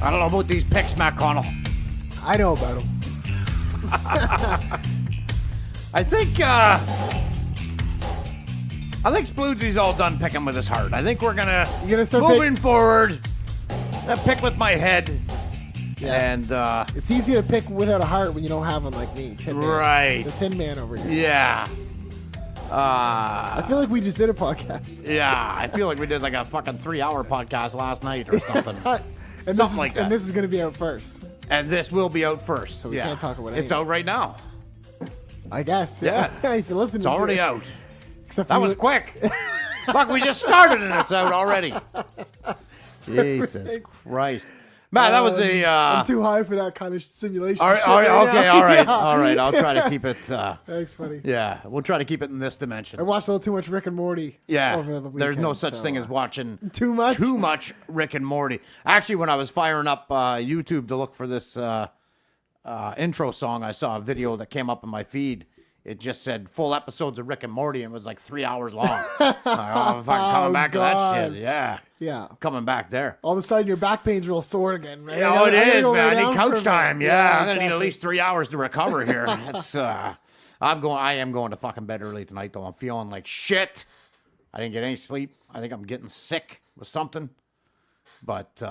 I don't know about these picks, Matt Connell. I know about them. I think Sploozy's all done picking with his heart. I think we're gonna start moving forward. Pick with my head. Yeah. And it's easy to pick without a heart when you don't have one like me. Tin Man. Right. The Tin Man over here. Yeah. I feel like we just did a podcast. Yeah, I feel like we did like a fucking 3-hour podcast last night or something. And this is going to be out first. And this will be out first. So we can't talk about it. It's out right now. I guess. Yeah. If you're listening, it's already out. Except that was quick. Look, we just started and it's out already. Jesus Christ. Man, that was I'm too high for that kind of simulation. All right. All right. I'll try to keep it. Thanks, buddy. Yeah, we'll try to keep it in this dimension. I watched a little too much Rick and Morty. Yeah, over the weekend, there's no such thing as watching too much Rick and Morty. Actually, when I was firing up YouTube to look for this intro song, I saw a video that came up in my feed. It just said full episodes of Rick and Morty, and it was like 3 hours long. I'm coming back to that shit. Yeah. Yeah. Coming back there. All of a sudden, your back pain's real sore again, right? Yeah, it is, man. I need couch time. Yeah, I'm going to need at exactly. least 3 hours to recover here. It's, I am going to fucking bed early tonight, though. I'm feeling like shit. I didn't get any sleep. I think I'm getting sick with something. But,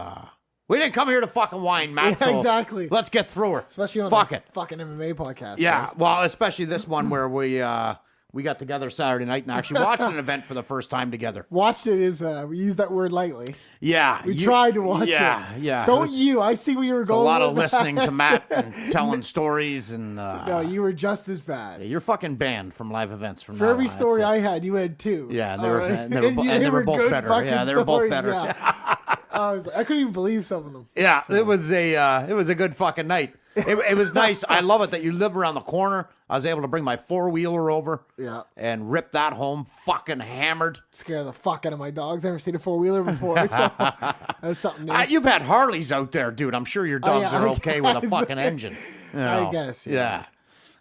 we didn't come here to fucking whine, Matt. Yeah, so exactly. Let's get through it. Especially on fucking MMA podcast. Yeah, right? well, especially this one where we got together Saturday night and actually watched an event for the first time together. Watched it is we use that word lightly. Yeah, we tried to watch it. Yeah. Don't you? I see where you were going. A lot of with listening that. to Matt and telling stories and. No, you were just as bad. Yeah, you're fucking banned from live events from For now every on. story I had, you had 2. Yeah, they were both good better. fucking Yeah, they were both stories, better. Yeah. I couldn't even believe some of them. Yeah, So. it was a good fucking night. It was nice. I love it that you live around the corner. I was able to bring my 4-wheeler over. Yeah. And rip that home fucking hammered. Scare the fuck out of my dogs. Never seen a 4-wheeler before. So that was something new. You've had Harleys out there, dude. I'm sure your dogs are okay with a fucking engine. You know. I guess. Yeah.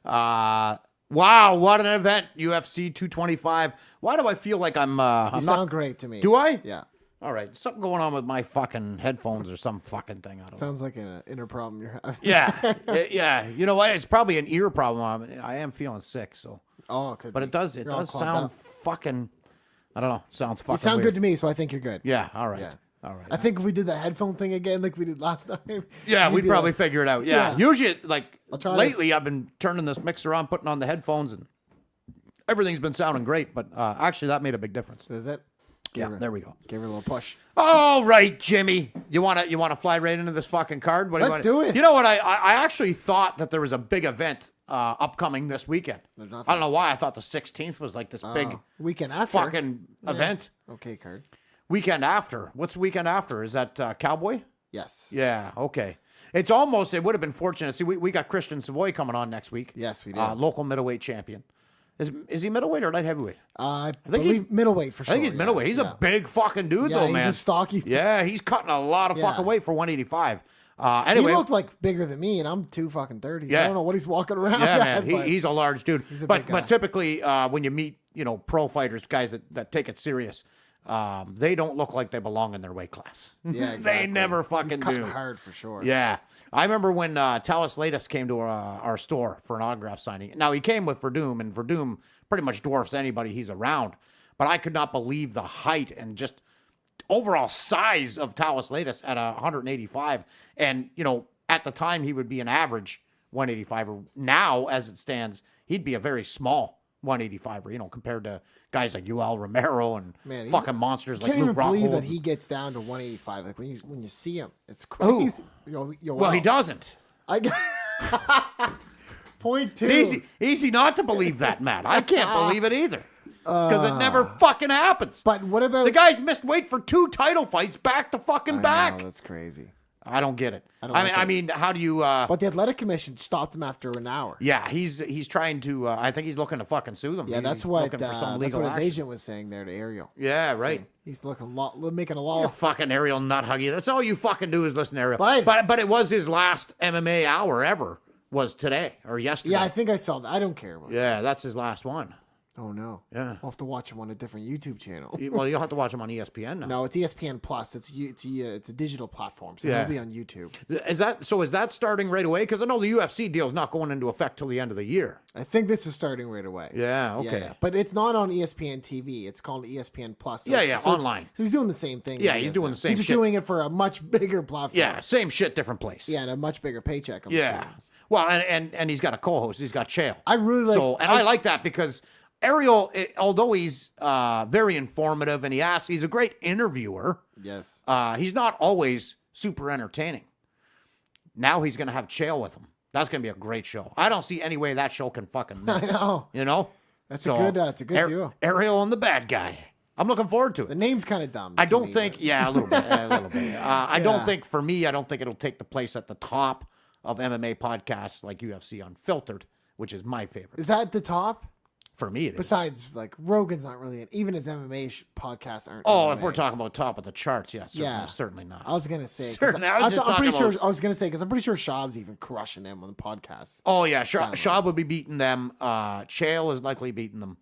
Wow, what an event. UFC 225. Why do I feel like I'm sound great to me. Do I? Yeah. All right, something going on with my fucking headphones or some fucking thing. I don't know. Sounds like an inner problem you're having. Yeah. You know what? It's probably an ear problem. I am feeling sick, so. Oh, it could but be. it does sound fucking. I don't know. Sounds fucking. You sound weird. good to me, so I think you're good. Yeah. All right. Yeah. All right. I think if we did that headphone thing again, like we did last time. Yeah, we'd probably figure it out. Yeah. Usually, like lately, I've been turning this mixer on, putting on the headphones, and everything's been sounding great. But actually, that made a big difference. Is it? There we go. Give her a little push. All right, Jimmy. You wanna fly right into this fucking card? Let's do it. You know what? I actually thought that there was a big event upcoming this weekend. There's nothing. I don't know why. I thought the 16th was like this big weekend after fucking event. Okay, card. Weekend after. What's the weekend after? Is that Cowboy? Yes. Yeah. Okay. It's almost. It would have been fortunate. See, we got Christian Savoy coming on next week. Yes, we do. Local middleweight champion. Is he middleweight or light heavyweight? I think he's middleweight for sure. I think he's middleweight. He's a big fucking dude, though, man. He's a stocky. Yeah, he's cutting a lot of fucking weight for 185. Anyway, he looked like bigger than me, and I'm 230. Yeah. I don't know what he's walking around. Yeah, at, man, he's a large dude. He's a big guy. But typically, when you meet pro fighters, guys that take it serious, they don't look like they belong in their weight class. Yeah, exactly. They never fucking he's cutting do. hard for sure. Yeah. I remember when Talis Latus came to our store for an autograph signing. Now, he came with Verdum, and Verdum pretty much dwarfs anybody he's around. But I could not believe the height and just overall size of Talis Latus at 185. And, at the time, he would be an average 185er. Now, as it stands, he'd be a very small 185er, compared to guys like Yoel Romero and fucking monsters like Luke Rockhold. I can't even believe that he gets down to 185. Like, when you see him, it's crazy. Well, he doesn't. Point two. It's easy not to believe that, Matt. I can't believe it either. Because it never fucking happens. But what about... The guy's missed weight for 2 title fights back to fucking back. Know, that's crazy. I don't get it. I mean, how do you... But the Athletic Commission stopped him after an hour. Yeah, he's trying to... I think he's looking to fucking sue them. Yeah, That's what his action. Agent was saying there to Ariel. Yeah, right. So he's making a law. You fucking Ariel nut huggy. That's all you fucking do is listen to Ariel. But it was his last MMA hour ever was today or yesterday. Yeah, I think I saw that. I don't care about Yeah, that's his last one. Oh no. Yeah. I'll have to watch him on a different YouTube channel. Well, you'll have to watch him on ESPN now. No, it's ESPN Plus. It's a digital platform, so Yeah. it'll be on YouTube. Is that starting right away? Because I know the UFC deal is not going into effect till the end of the year. I think this is starting right away. Yeah, okay. Yeah. But it's not on ESPN TV. It's called ESPN Plus. So online. So he's doing the same thing. Yeah, he's doing the same He's just shit. doing it for a much bigger platform. Yeah, same shit, different place. Yeah, and a much bigger paycheck. I'm Yeah. assuming. Well, and he's got a co-host. He's got Chael. I really like. I like that because Ariel, although he's very informative and he's a great interviewer. Yes. He's not always super entertaining. Now he's going to have Chael with him. That's going to be a great show. I don't see any way that show can fucking miss. I know. You know? It's a good duo. Ariel and the bad guy. I'm looking forward to it. The name's kind of dumb. I don't think, a little bit. I don't think, for me, I don't think it'll take the place at the top of MMA podcasts like UFC Unfiltered, which is my favorite. Is that the top? For me, it is. Besides, like, Rogan's not really, even his MMA podcasts aren't. Oh, MMA. if we're talking about top of the charts, yes, certainly not. I was gonna say. Certainly, I was I'm pretty sure. I was gonna say because I'm pretty sure Schaub's even crushing him on the podcast. Oh yeah, Schaub would be beating them. Chael is likely beating them.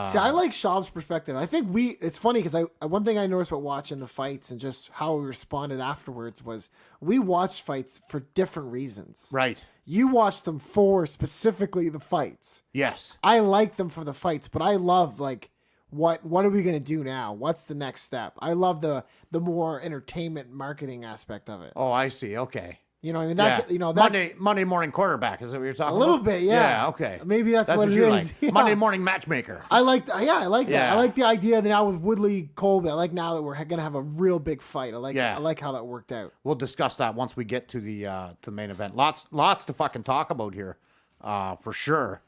See, I like Schaub's perspective. I think it's funny because one thing I noticed about watching the fights and just how we responded afterwards was we watched fights for different reasons. Right. You watched them for specifically the fights. Yes. I like them for the fights, but I love like what are we gonna do now? What's the next step? I love the more entertainment marketing aspect of it. Oh, I see. Okay. You know what I mean? Yeah. That Monday morning quarterback is that what you're talking about? a little bit, yeah. Yeah, okay. Maybe that's what it you is. like. Yeah. Monday morning matchmaker. I like that. Yeah. I like the idea that now with Woodley Colby. I like now that we're gonna have a real big fight. I like how that worked out. We'll discuss that once we get to the main event. Lots to fucking talk about here, for sure.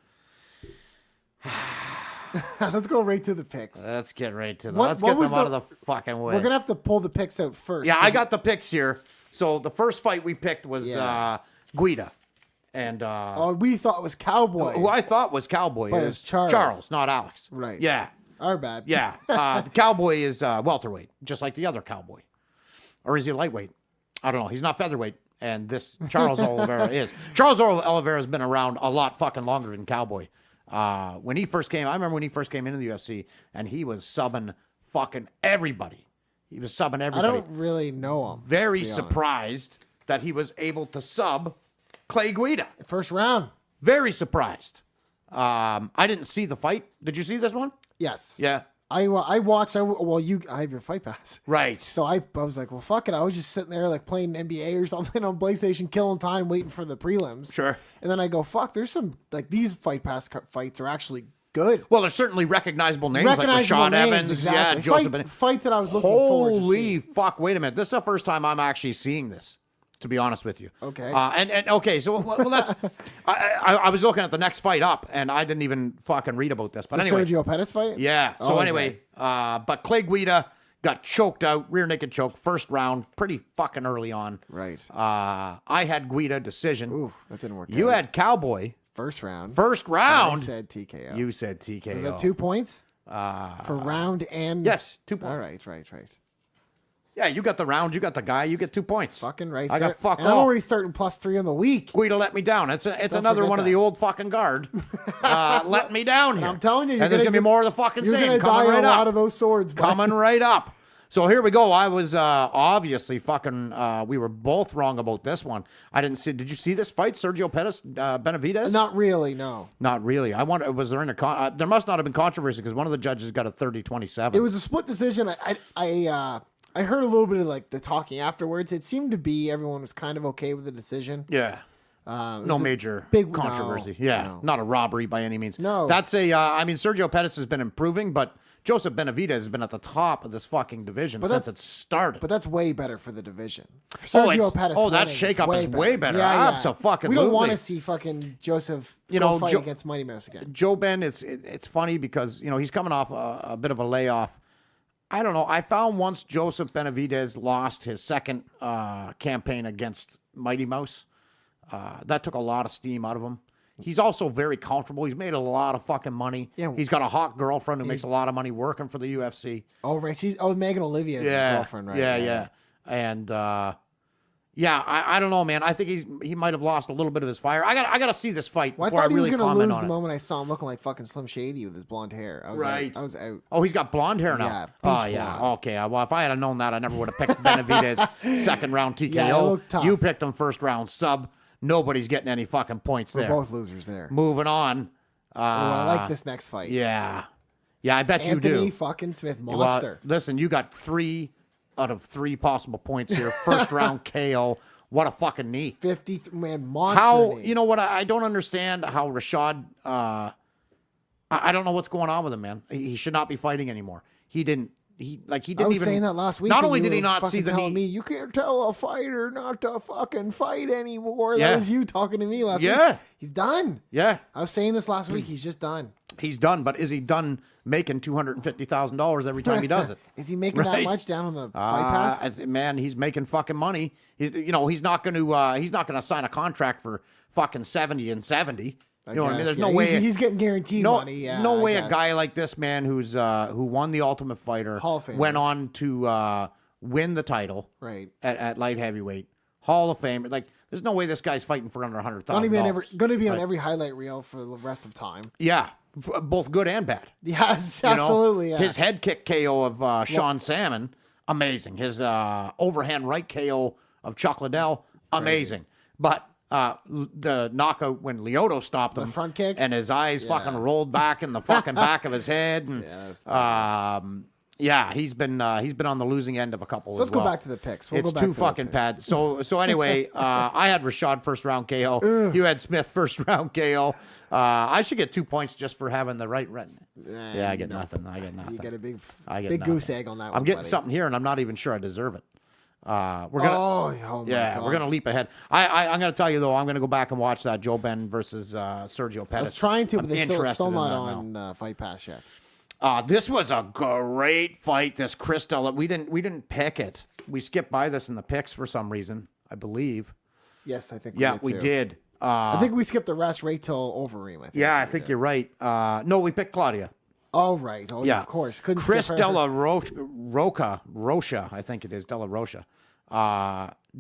Let's go right to the picks. Let's get right to them. What- Let's what get was them out of the fucking way. We're gonna have to pull the picks out first. Yeah, I got the picks here. So the first fight we picked was Guida. And we thought it was Cowboy. who I thought was Cowboy. But it's Charles. not Alex. Right. Yeah. Our bad. Yeah. The Cowboy is welterweight, just like the other Cowboy. Or is he lightweight? I don't know. He's not featherweight. And this Charles Oliveira is. Charles Oliveira has been around a lot fucking longer than Cowboy. When he first came, I remember when he first came into the UFC, and he was subbing fucking everybody. He was subbing everybody. I don't really know him. Very surprised that he was able to sub Clay Guida. First round. Very surprised. I didn't see the fight. Did you see this one? Yes. Yeah. I watched. I have your fight pass. Right. So I was like, well, fuck it. I was just sitting there like playing NBA or something on PlayStation, killing time, waiting for the prelims. Sure. And then I go, fuck. There's some like these fight pass fights are actually good. Well, there's certainly recognizable names like Rashad Evans. Exactly. Yeah, Joseph. Fights that I was looking forward to Holy seeing. fuck! Wait a minute. This is the first time I'm actually seeing this. To be honest with you. Okay. And okay, so well, let's. I was looking at the next fight up, and I didn't even fucking read about this. But The anyway, Sergio Pettis fight. yeah. So Okay. anyway, but Clay Guida got choked out, rear naked choke, first round, pretty fucking early on. Right. I had Guida decision. Oof, that didn't work. You out. had Cowboy first round. first I round. said TKO. You said TKO. So is that 2 points? For round and Yes, 2 points. All right. Yeah, you got the round, you got the guy, you get 2 points. Fucking right. I got fuck and all. I'm already starting +3 on the week. Guida let me down. It's another forget one of that. the old fucking guard. Let me down here. I'm telling you, and there's gonna be more of the fucking You're same gonna coming die right a lot up. of those swords. Bud. Coming right up. So here we go. I was obviously fucking. We were both wrong about this one. I didn't see. Did you see this fight, Sergio Pettis, Benavidez? Not really. No. Not really. I wonder. Was there there must not have been controversy because one of the judges got a 30-27. It was a split decision. I heard a little bit of like the talking afterwards. It seemed to be everyone was kind of okay with the decision. Yeah. It was No a major big controversy. no, Yeah, no. not a robbery by any means. No. That's a. I mean, Sergio Pettis has been improving, but Joseph Benavidez has been at the top of this fucking division since it started. But that's way better for the division. Oh, Sergio Pettis. that winning shakeup is way better. Yeah. Abso-fucking-lutely. We don't want to see fucking Joseph fight against Mighty Mouse again. Joe Ben, it's funny because he's coming off a bit of a layoff. I don't know. I found once Joseph Benavidez lost his second campaign against Mighty Mouse, that took a lot of steam out of him. He's also very comfortable. He's made a lot of fucking money. Yeah. He's got a hot girlfriend who makes a lot of money working for the UFC. Oh, right. Megan Olivia is his girlfriend, right? Yeah. And, Yeah, I don't know, man. I think he might have lost a little bit of his fire. I got to see this fight Well, I before thought I really he was going to comment lose on the it. moment I saw him looking like fucking Slim Shady with his blonde hair. I was Right. out. I was out. Oh, he's got blonde hair now. Yeah, oh, peach yeah. blonde. Okay. Well, if I had known that, I never would have picked Benavidez second round TKO. Yeah, it looked tough. You picked him first round sub. Nobody's getting any fucking points We're there. both losers there. Moving on. I like this next fight. Yeah. Yeah, I bet Anthony you do. fucking Smith, Well, monster. listen, you got 3 out of 3 possible points here. First round KO. What a fucking knee. 50 man monster. How, knee. you know what? I don't understand how Rashad, I don't know what's going on with him, man. He should not be fighting anymore. He didn't I even. was saying that last week. Not and only you did he were not fucking see the knee. telling me, you can't tell a fighter not to fucking fight anymore. Yeah. That was you talking to me last week. Yeah. He's done. Yeah, I was saying this last week. He's just done. he's done, but is he done making $250,000 every time he does it? Is he making that Right. much down on the Fight Pass? Man, he's making fucking money. He's not going to sign a contract for fucking 70 and 70. You know what I mean? guess, There's yeah. no way. He's getting guaranteed money. Yeah, no I way a guess. guy like this man who won the Ultimate Fighter Hall of Famer. went on to win the title Right. at light heavyweight, Hall of Fame. Like, there's no way this guy's fighting for under $100,000. Going to be on every highlight reel for the rest of time. Yeah, both good and bad. Yes, You know? absolutely. Yeah. His head kick KO of Sean Salmon, amazing. His overhand right KO of Chuck Liddell, amazing. But the knockout when Lyoto stopped him, The front kick? and his eyes fucking rolled back in the fucking back of his head, and he's been on the losing end of a couple. So let's go back to the picks. We'll It's go back too to the fucking picks. bad. So anyway, I had Rashad first round KO. You had Smith first round KO. I should get 2 points just for having the right run. Yeah, I get nothing. I get nothing. You get a big nothing. goose egg on that one. I'm getting buddy. something here, and I'm not even sure I deserve it. We're gonna. Oh my Yeah, God. we're gonna leap ahead. I'm gonna tell you though, I'm gonna go back and watch that Joe Ben versus Sergio Pettis. I was trying to, but I'm they still interested in not that now. on Fight Pass yet. This was a great fight. This Crystal, we didn't pick it. We skipped by this in the picks for some reason, I believe. Yes, I think. Yeah, did we too. did. I think we skipped the rest right till Overeem. I think. Yeah, I that's what we think did. you're right. No, we picked Claudia. Oh right. Oh yeah, of course. Couldn't Chris skip her. Della Rocha, I think it is Della Rocha,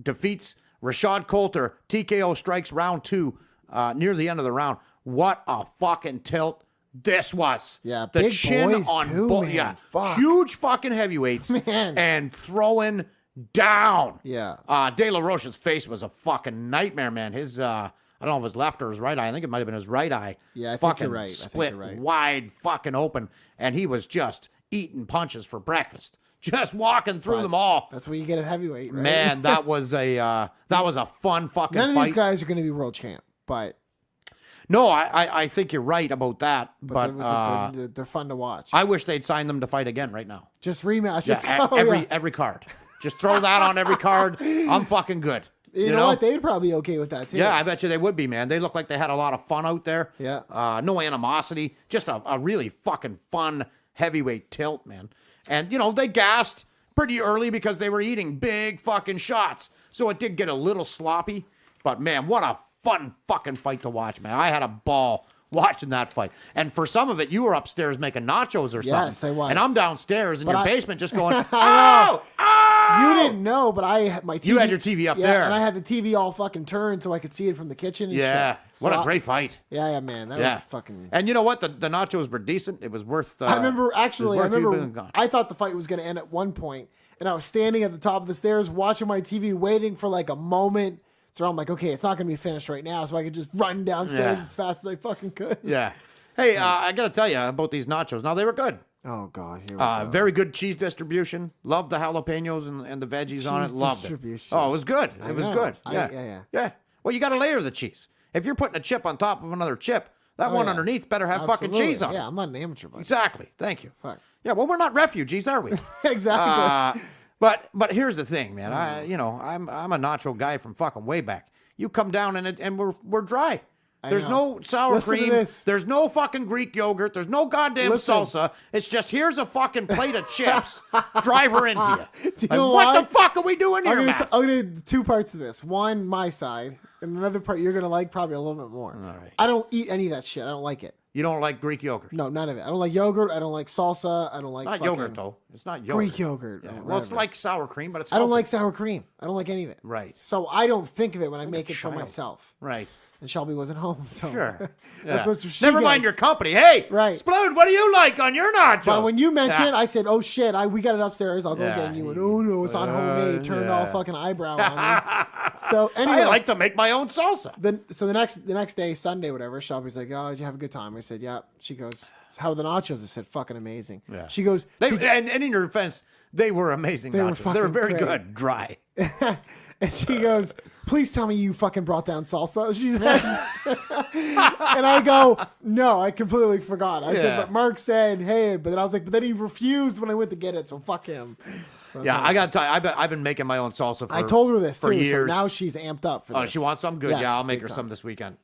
defeats Rashad Coulter. TKO strikes round 2 near the end of the round. What a fucking tilt this was. Yeah, the big chin boys on too, both. man. Yeah, Fuck. huge fucking heavyweights, Man. and throwing down. Yeah. De La Rocha's face was a fucking nightmare, man. His I don't know if his left or his right eye. I think it might have been his right eye. Yeah, I think fucking you're right. I think split you're right. wide fucking open, and he was just eating punches for breakfast, just walking through them all. That's what you get at heavyweight, right? Man, that was a fun fucking None of fight. these guys are going to be world champ, but No, I think you're right about that, but they're fun to watch. I wish they'd sign them to fight again right now. Just rematch. Yeah, Just go, every card. Just throw that on every card. I'm fucking good. You know what? They'd probably be okay with that too. Yeah, I bet you they would be, man. They look like they had a lot of fun out there. Yeah. No animosity. Just a really fucking fun heavyweight tilt, man. And, they gassed pretty early because they were eating big fucking shots. So it did get a little sloppy. But, man, what a fun fucking fight to watch, man. I had a ball watching that fight. And for some of it, you were upstairs making nachos or something. Yes, I was. And I'm downstairs in your basement just going, I oh! You didn't know, but I had my TV. You had your TV up there. and I had the TV all fucking turned so I could see it from the kitchen. And Yeah. shit. What So a great fight. Yeah, man, that was fucking. And you know what? The nachos were decent. It was worth. I remember actually. I it was worth you being remember. gone. I thought the fight was going to end at one point, and I was standing at the top of the stairs watching my TV, waiting for like a moment. So I'm like, okay, it's not going to be finished right now, so I could just run downstairs Yeah. as fast as I fucking could. Yeah. Hey, I got to tell you about these nachos. Now, they were good. Oh God, here we go. Very good cheese distribution. Loved the jalapenos and the veggies on it. Cheese Loved distribution. it. Oh, it was good. It was know. good. Yeah. Well, you got to layer the cheese. If you're putting a chip on top of another chip, that one yeah. underneath better have fucking Absolutely. cheese on it. Yeah, I'm not an amateur, buddy. Exactly. Thank you. Fuck. Yeah, well, we're not refugees, are we? Exactly. But here's the thing, man. I'm a nacho guy from fucking way back. You come down and we're dry. There's know. no sour Listen to cream. this. There's no fucking Greek yogurt. There's no goddamn Listen. salsa. It's just here's a fucking plate of chips. Drive her into you. Do you Like, know what why? the fuck are we doing here, I'm Matt? gonna do 2 parts of this. One, my side, and another part you're gonna like probably a little bit more. All right. I don't eat any of that shit. I don't like it. You don't like Greek yogurt? No, none of it. I don't like yogurt. I don't like salsa. I don't like Not fucking yogurt though. It's not yogurt. Greek yogurt. Yeah. or Well, it's whatever. like sour cream, but it's I don't healthy. like sour cream. I don't like any of it. Right. So I don't think of it when I make it for child. myself. Right. And Shelby wasn't home, so Sure. that's Yeah. what she Never mind gets. your company. Hey, Right. Splood, what do you like on your nachos? But when you mentioned it, Yeah. I said, "Oh shit, we got it upstairs. I'll go Yeah. get it." And you went, "Oh no, it's not homemade." Turned all yeah. fucking eyebrow on me. So anyway, I like to make my own salsa. the next day, Sunday, whatever. Shelby's like, "Oh, did you have a good time?" I said, "Yeah." She goes, "How were the nachos?" I said, "Fucking amazing." Yeah. She goes, And in your defense, they were amazing They were nachos. They were fucking very great. good, dry. and she goes, "Please tell me you fucking brought down salsa." She says, and I go, "No, I completely forgot." I said, Yeah. "But Mark said, hey," but then I was like, "But then he refused when I went to get it, so fuck him." So Yeah, I got to tell you, I've been making my own salsa for I told her this for too, years. so now she's amped up for Oh, this. she wants some? Good. Yes, Yeah, I'll make big her time. some this weekend.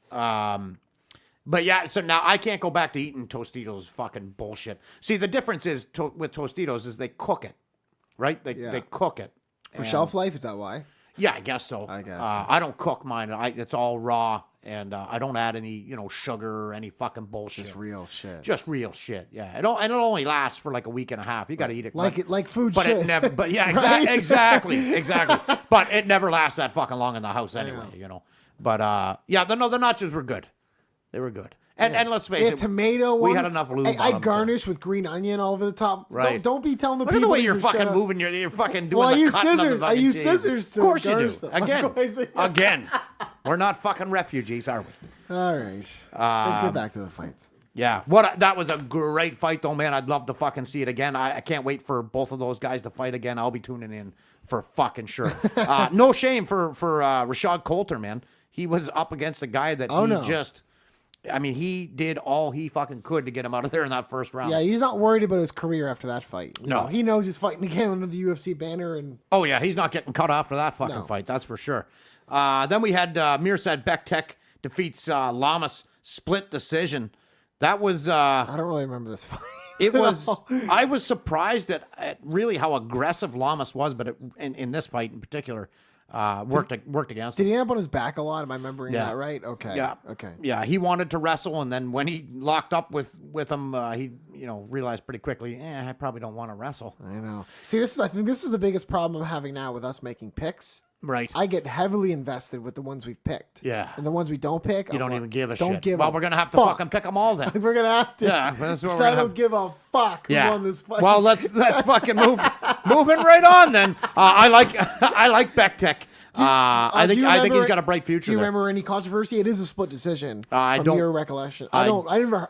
But yeah, so now I can't go back to eating Tostitos. Fucking bullshit. See, the difference is with Tostitos is they cook it, right? They cook it. For shelf life, is that why? Yeah, I guess so. I guess. I don't cook mine. It's all raw, and I don't add any, sugar or any fucking bullshit. Just real shit. Just real shit. Yeah, it'll only last for like a week and a half. You got to eat it like food but shit. it never. But yeah, Right? exactly. But it never lasts that fucking long in the house anyway. But yeah, the nachos were good. They were good. And let's face Yeah, it, tomato we one. had enough lube. I on them to- garnish with green onion all over the top. Right. Don't be telling the Look at people. the way these you're are fucking shut up. moving. You're fucking doing Well, I the use cutting of the scissors. I fucking use cheese. scissors to Of course you do. garnish them. Again, Otherwise- again. We're not fucking refugees, are we? All right. Let's get back to the fights. Yeah. That was a great fight, though, man. I'd love to fucking see it again. I can't wait for both of those guys to fight again. I'll be tuning in for fucking sure. No shame for Rashad Coulter, man. He was up against a guy that he did all he fucking could to get him out of there in that first round. Yeah, he's not worried about his career after that fight. You No. know, he knows he's fighting again under the UFC banner, and Oh, yeah, he's not getting cut after that fucking No. fight, that's for sure. Then we had Mirsad Bektek defeats Lamas split decision. That was... I don't really remember this fight. It at was. all. I was surprised at really how aggressive Lamas was, but in this fight in particular, worked against Did him. he end up on his back a lot? Am I remembering Yeah. that right? Okay. Yeah. Okay. Yeah, he wanted to wrestle, and then when he locked up with him, he realized pretty quickly, I probably don't want to wrestle. I know. See, I think this is the biggest problem I'm having now with us making picks. Right. I get heavily invested with the ones we've picked. Yeah. And the ones we don't pick, You don't even give a don't shit. give Well, a we're gonna have to fuck. fucking pick them all then. We're gonna have to. Yeah, that's what So we're I gonna don't have. give a fuck who Yeah. won this fight. Well, let's fucking moving right on then. I like Bektek. I do think you he's remember- got a bright future. Do you there. remember any controversy? It is a split decision. I from don't- your recollection. I-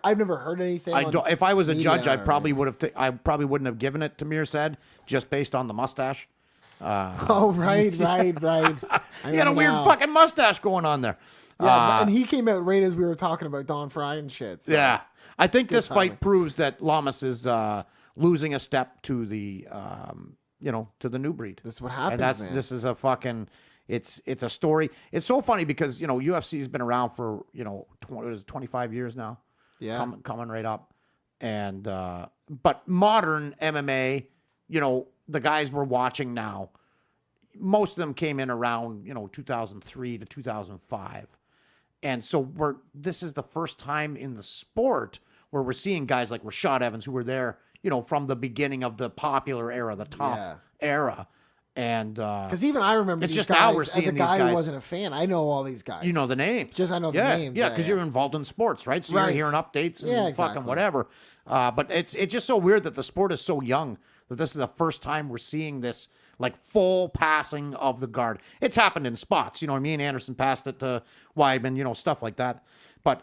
I've never heard anything. I on don't, if I was a media judge, I or- probably would have. I probably wouldn't have given it to Mirsad just based on the mustache. Oh right. He had a remember weird now. fucking mustache going on there. Yeah, and he came out right as we were talking about Don Fry and shit. So. Yeah, I think this timing. fight proves that Lamas is losing a step to the to the new breed. This is what happens, And man. this is a fucking. It's a story. It's so funny because UFC has been around for 25 years now. Yeah. coming right up, and but modern MMA, the guys we're watching now, most of them came in around 2003 to 2005, and so this is the first time in the sport where we're seeing guys like Rashad Evans who were there from the beginning of the popular era, the tough era, and Because even I remember it's these just guys, now we're as seeing a these guy who guys- wasn't a fan. I know all these guys. you know the names. Just I know the yeah, names. Yeah, Yeah, because yeah. you're involved in sports, right? So Right. you're hearing updates and Yeah, fucking exactly. whatever. But it's just so weird that the sport is so young that this is the first time we're seeing this like full passing of the guard. It's happened in spots, you know what I mean? Anderson passed it to Weidman, stuff like that. But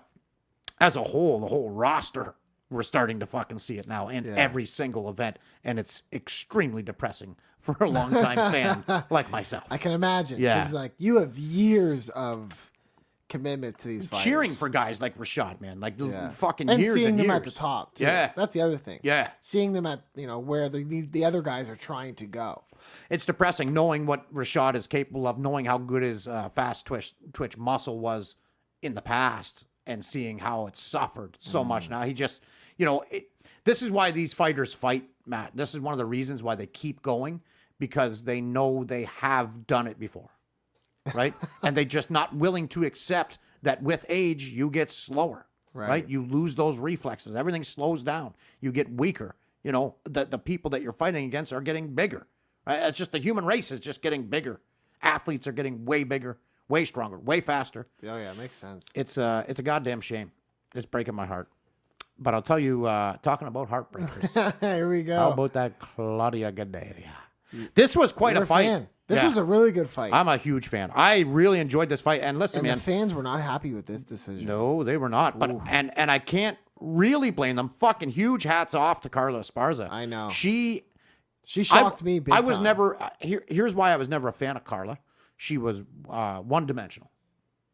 as a whole, the whole roster, we're starting to fucking see it now in every single event, and it's extremely depressing for a longtime fan like myself. I can imagine. Yeah. 'Cause, like you have years of commitment to these fighters. Cheering for guys like Rashad, man, like fucking and years seeing and them years. at the top. Too. Yeah. That's the other thing. Yeah. Seeing them at where the other guys are trying to go. It's depressing knowing what Rashad is capable of, knowing how good his fast twitch muscle was in the past, and seeing how it's suffered so much now. He just, this is why these fighters fight, Matt. This is one of the reasons why they keep going, because they know they have done it before, right? And they're just not willing to accept that with age, you get slower. right? You lose those reflexes. Everything slows down. You get weaker. You know, the people that you're fighting against are getting bigger. Right? It's just the human race is just getting bigger. Athletes are getting way bigger, way stronger, way faster. Oh, yeah, makes sense. It's a goddamn shame. It's breaking my heart. But I'll tell you, talking about heartbreakers. Here we go. How about that Claudia Gadelha? This was quite a fight. Fan. This was a really good fight. I'm a huge fan. I really enjoyed this fight. And listen, and man. the fans were not happy with this decision. No, they were not. But and I can't really blame them. Fucking huge hats off to Carla Esparza. I know. She shocked me big I was time. never here's why I was never a fan of Carla. She was one-dimensional.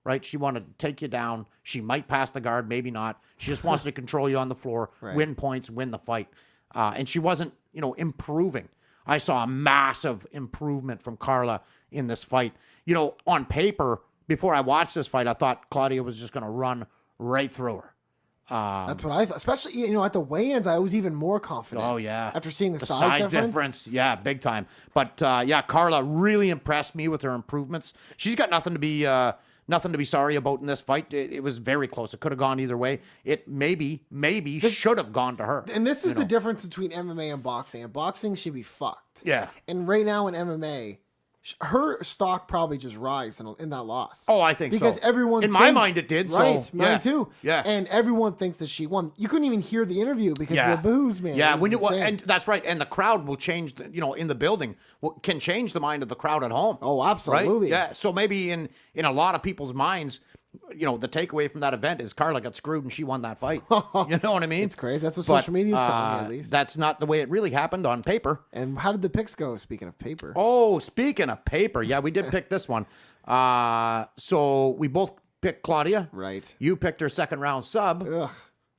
Right? She wanted to take you down. She might pass the guard, maybe not. She just wants to control you on the floor, win points, win the fight. And she wasn't, improving. I saw a massive improvement from Carla in this fight. On paper, before I watched this fight, I thought Claudia was just going to run right through her. That's what I thought. Especially, at the weigh-ins, I was even more confident. Oh, yeah. After seeing the size difference. Yeah, big time. But, Carla really impressed me with her improvements. She's got nothing to be sorry about in this fight. It was very close. It could have gone either way. It maybe should have gone to her. And this is the difference between MMA and boxing. And boxing should be fucked. Yeah. And right now in MMA, her stock probably just rise in that loss. Oh, I think because so. everyone in my mind it did. Right, so, mine too. Yeah, and everyone thinks that she won. You couldn't even hear the interview because of the boos, man. Yeah, and that's right. And the crowd will change. In the building can change the mind of the crowd at home. Oh, absolutely. Right? Yeah. So maybe in a lot of people's minds, the takeaway from that event is Carla got screwed and she won that fight. You know what I mean? It's crazy. That's what social media is telling me, at least. That's not the way it really happened on paper. And how did the picks go, speaking of paper? Oh, speaking of paper. Yeah, we did pick this one. So we both picked Claudia. Right. You picked her second round sub. Ugh.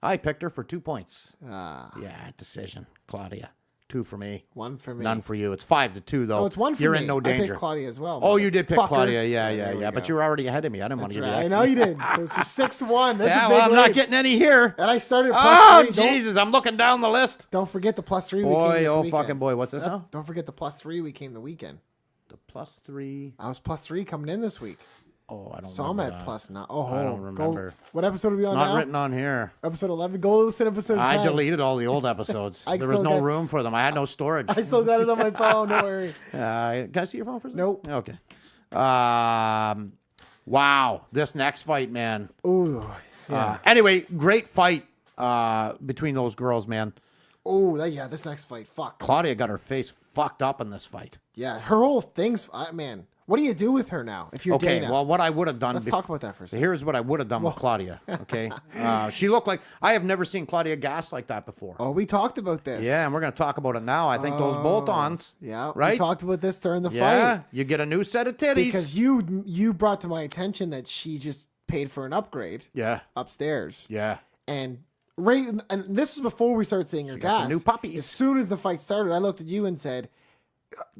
I picked her for 2 points. Yeah, decision. Claudia. 2 for me. 1 for me. None for you. It's 5-2 though. Oh, it's 1 for You're me. in no danger. I picked Claudia as well. Oh, you did pick Fucker. Claudia. Yeah. But you were already ahead of me. I didn't want to give you that. I know you did. So she's 6-1. That's a big I'm not lead. getting any here. And I started Oh, +3. Jesus. I'm looking down the list. Don't forget the +3 we came Boy, this oh, weekend. fucking boy. What's this now? Don't forget the +3 we came the weekend. The +3. I was +3 coming in this week. Oh, I don't So remember I'm at that. +9. Oh, I don't remember. What episode are we on Not now? written on here. Episode 11. Go listen to episode 10. I deleted all the old episodes. There was no room for them. I had no storage. I still got it on my phone. Don't worry. Can I see your phone for a second? Nope. Okay. Wow. This next fight, man. Ooh. Yeah. Anyway, great fight between those girls, man. This next fight. Fuck. Claudia got her face fucked up in this fight. Yeah, her whole thing's... man, what do you do with her now if you're Dana? Well, what I would have done... Let's talk about that for a second. Here's what I would have done with Claudia, okay? She looked like... I have never seen Claudia gas like that before. Oh, we talked about this. Yeah, and we're going to talk about it now. I think those bolt-ons... Yeah, right? we talked about this during the fight. Yeah, you get a new set of titties. Because you brought to my attention that she just paid for an upgrade. Yeah. Upstairs. Yeah. And this is before we started seeing her got some gas. new puppies. As soon as the fight started, I looked at you and said,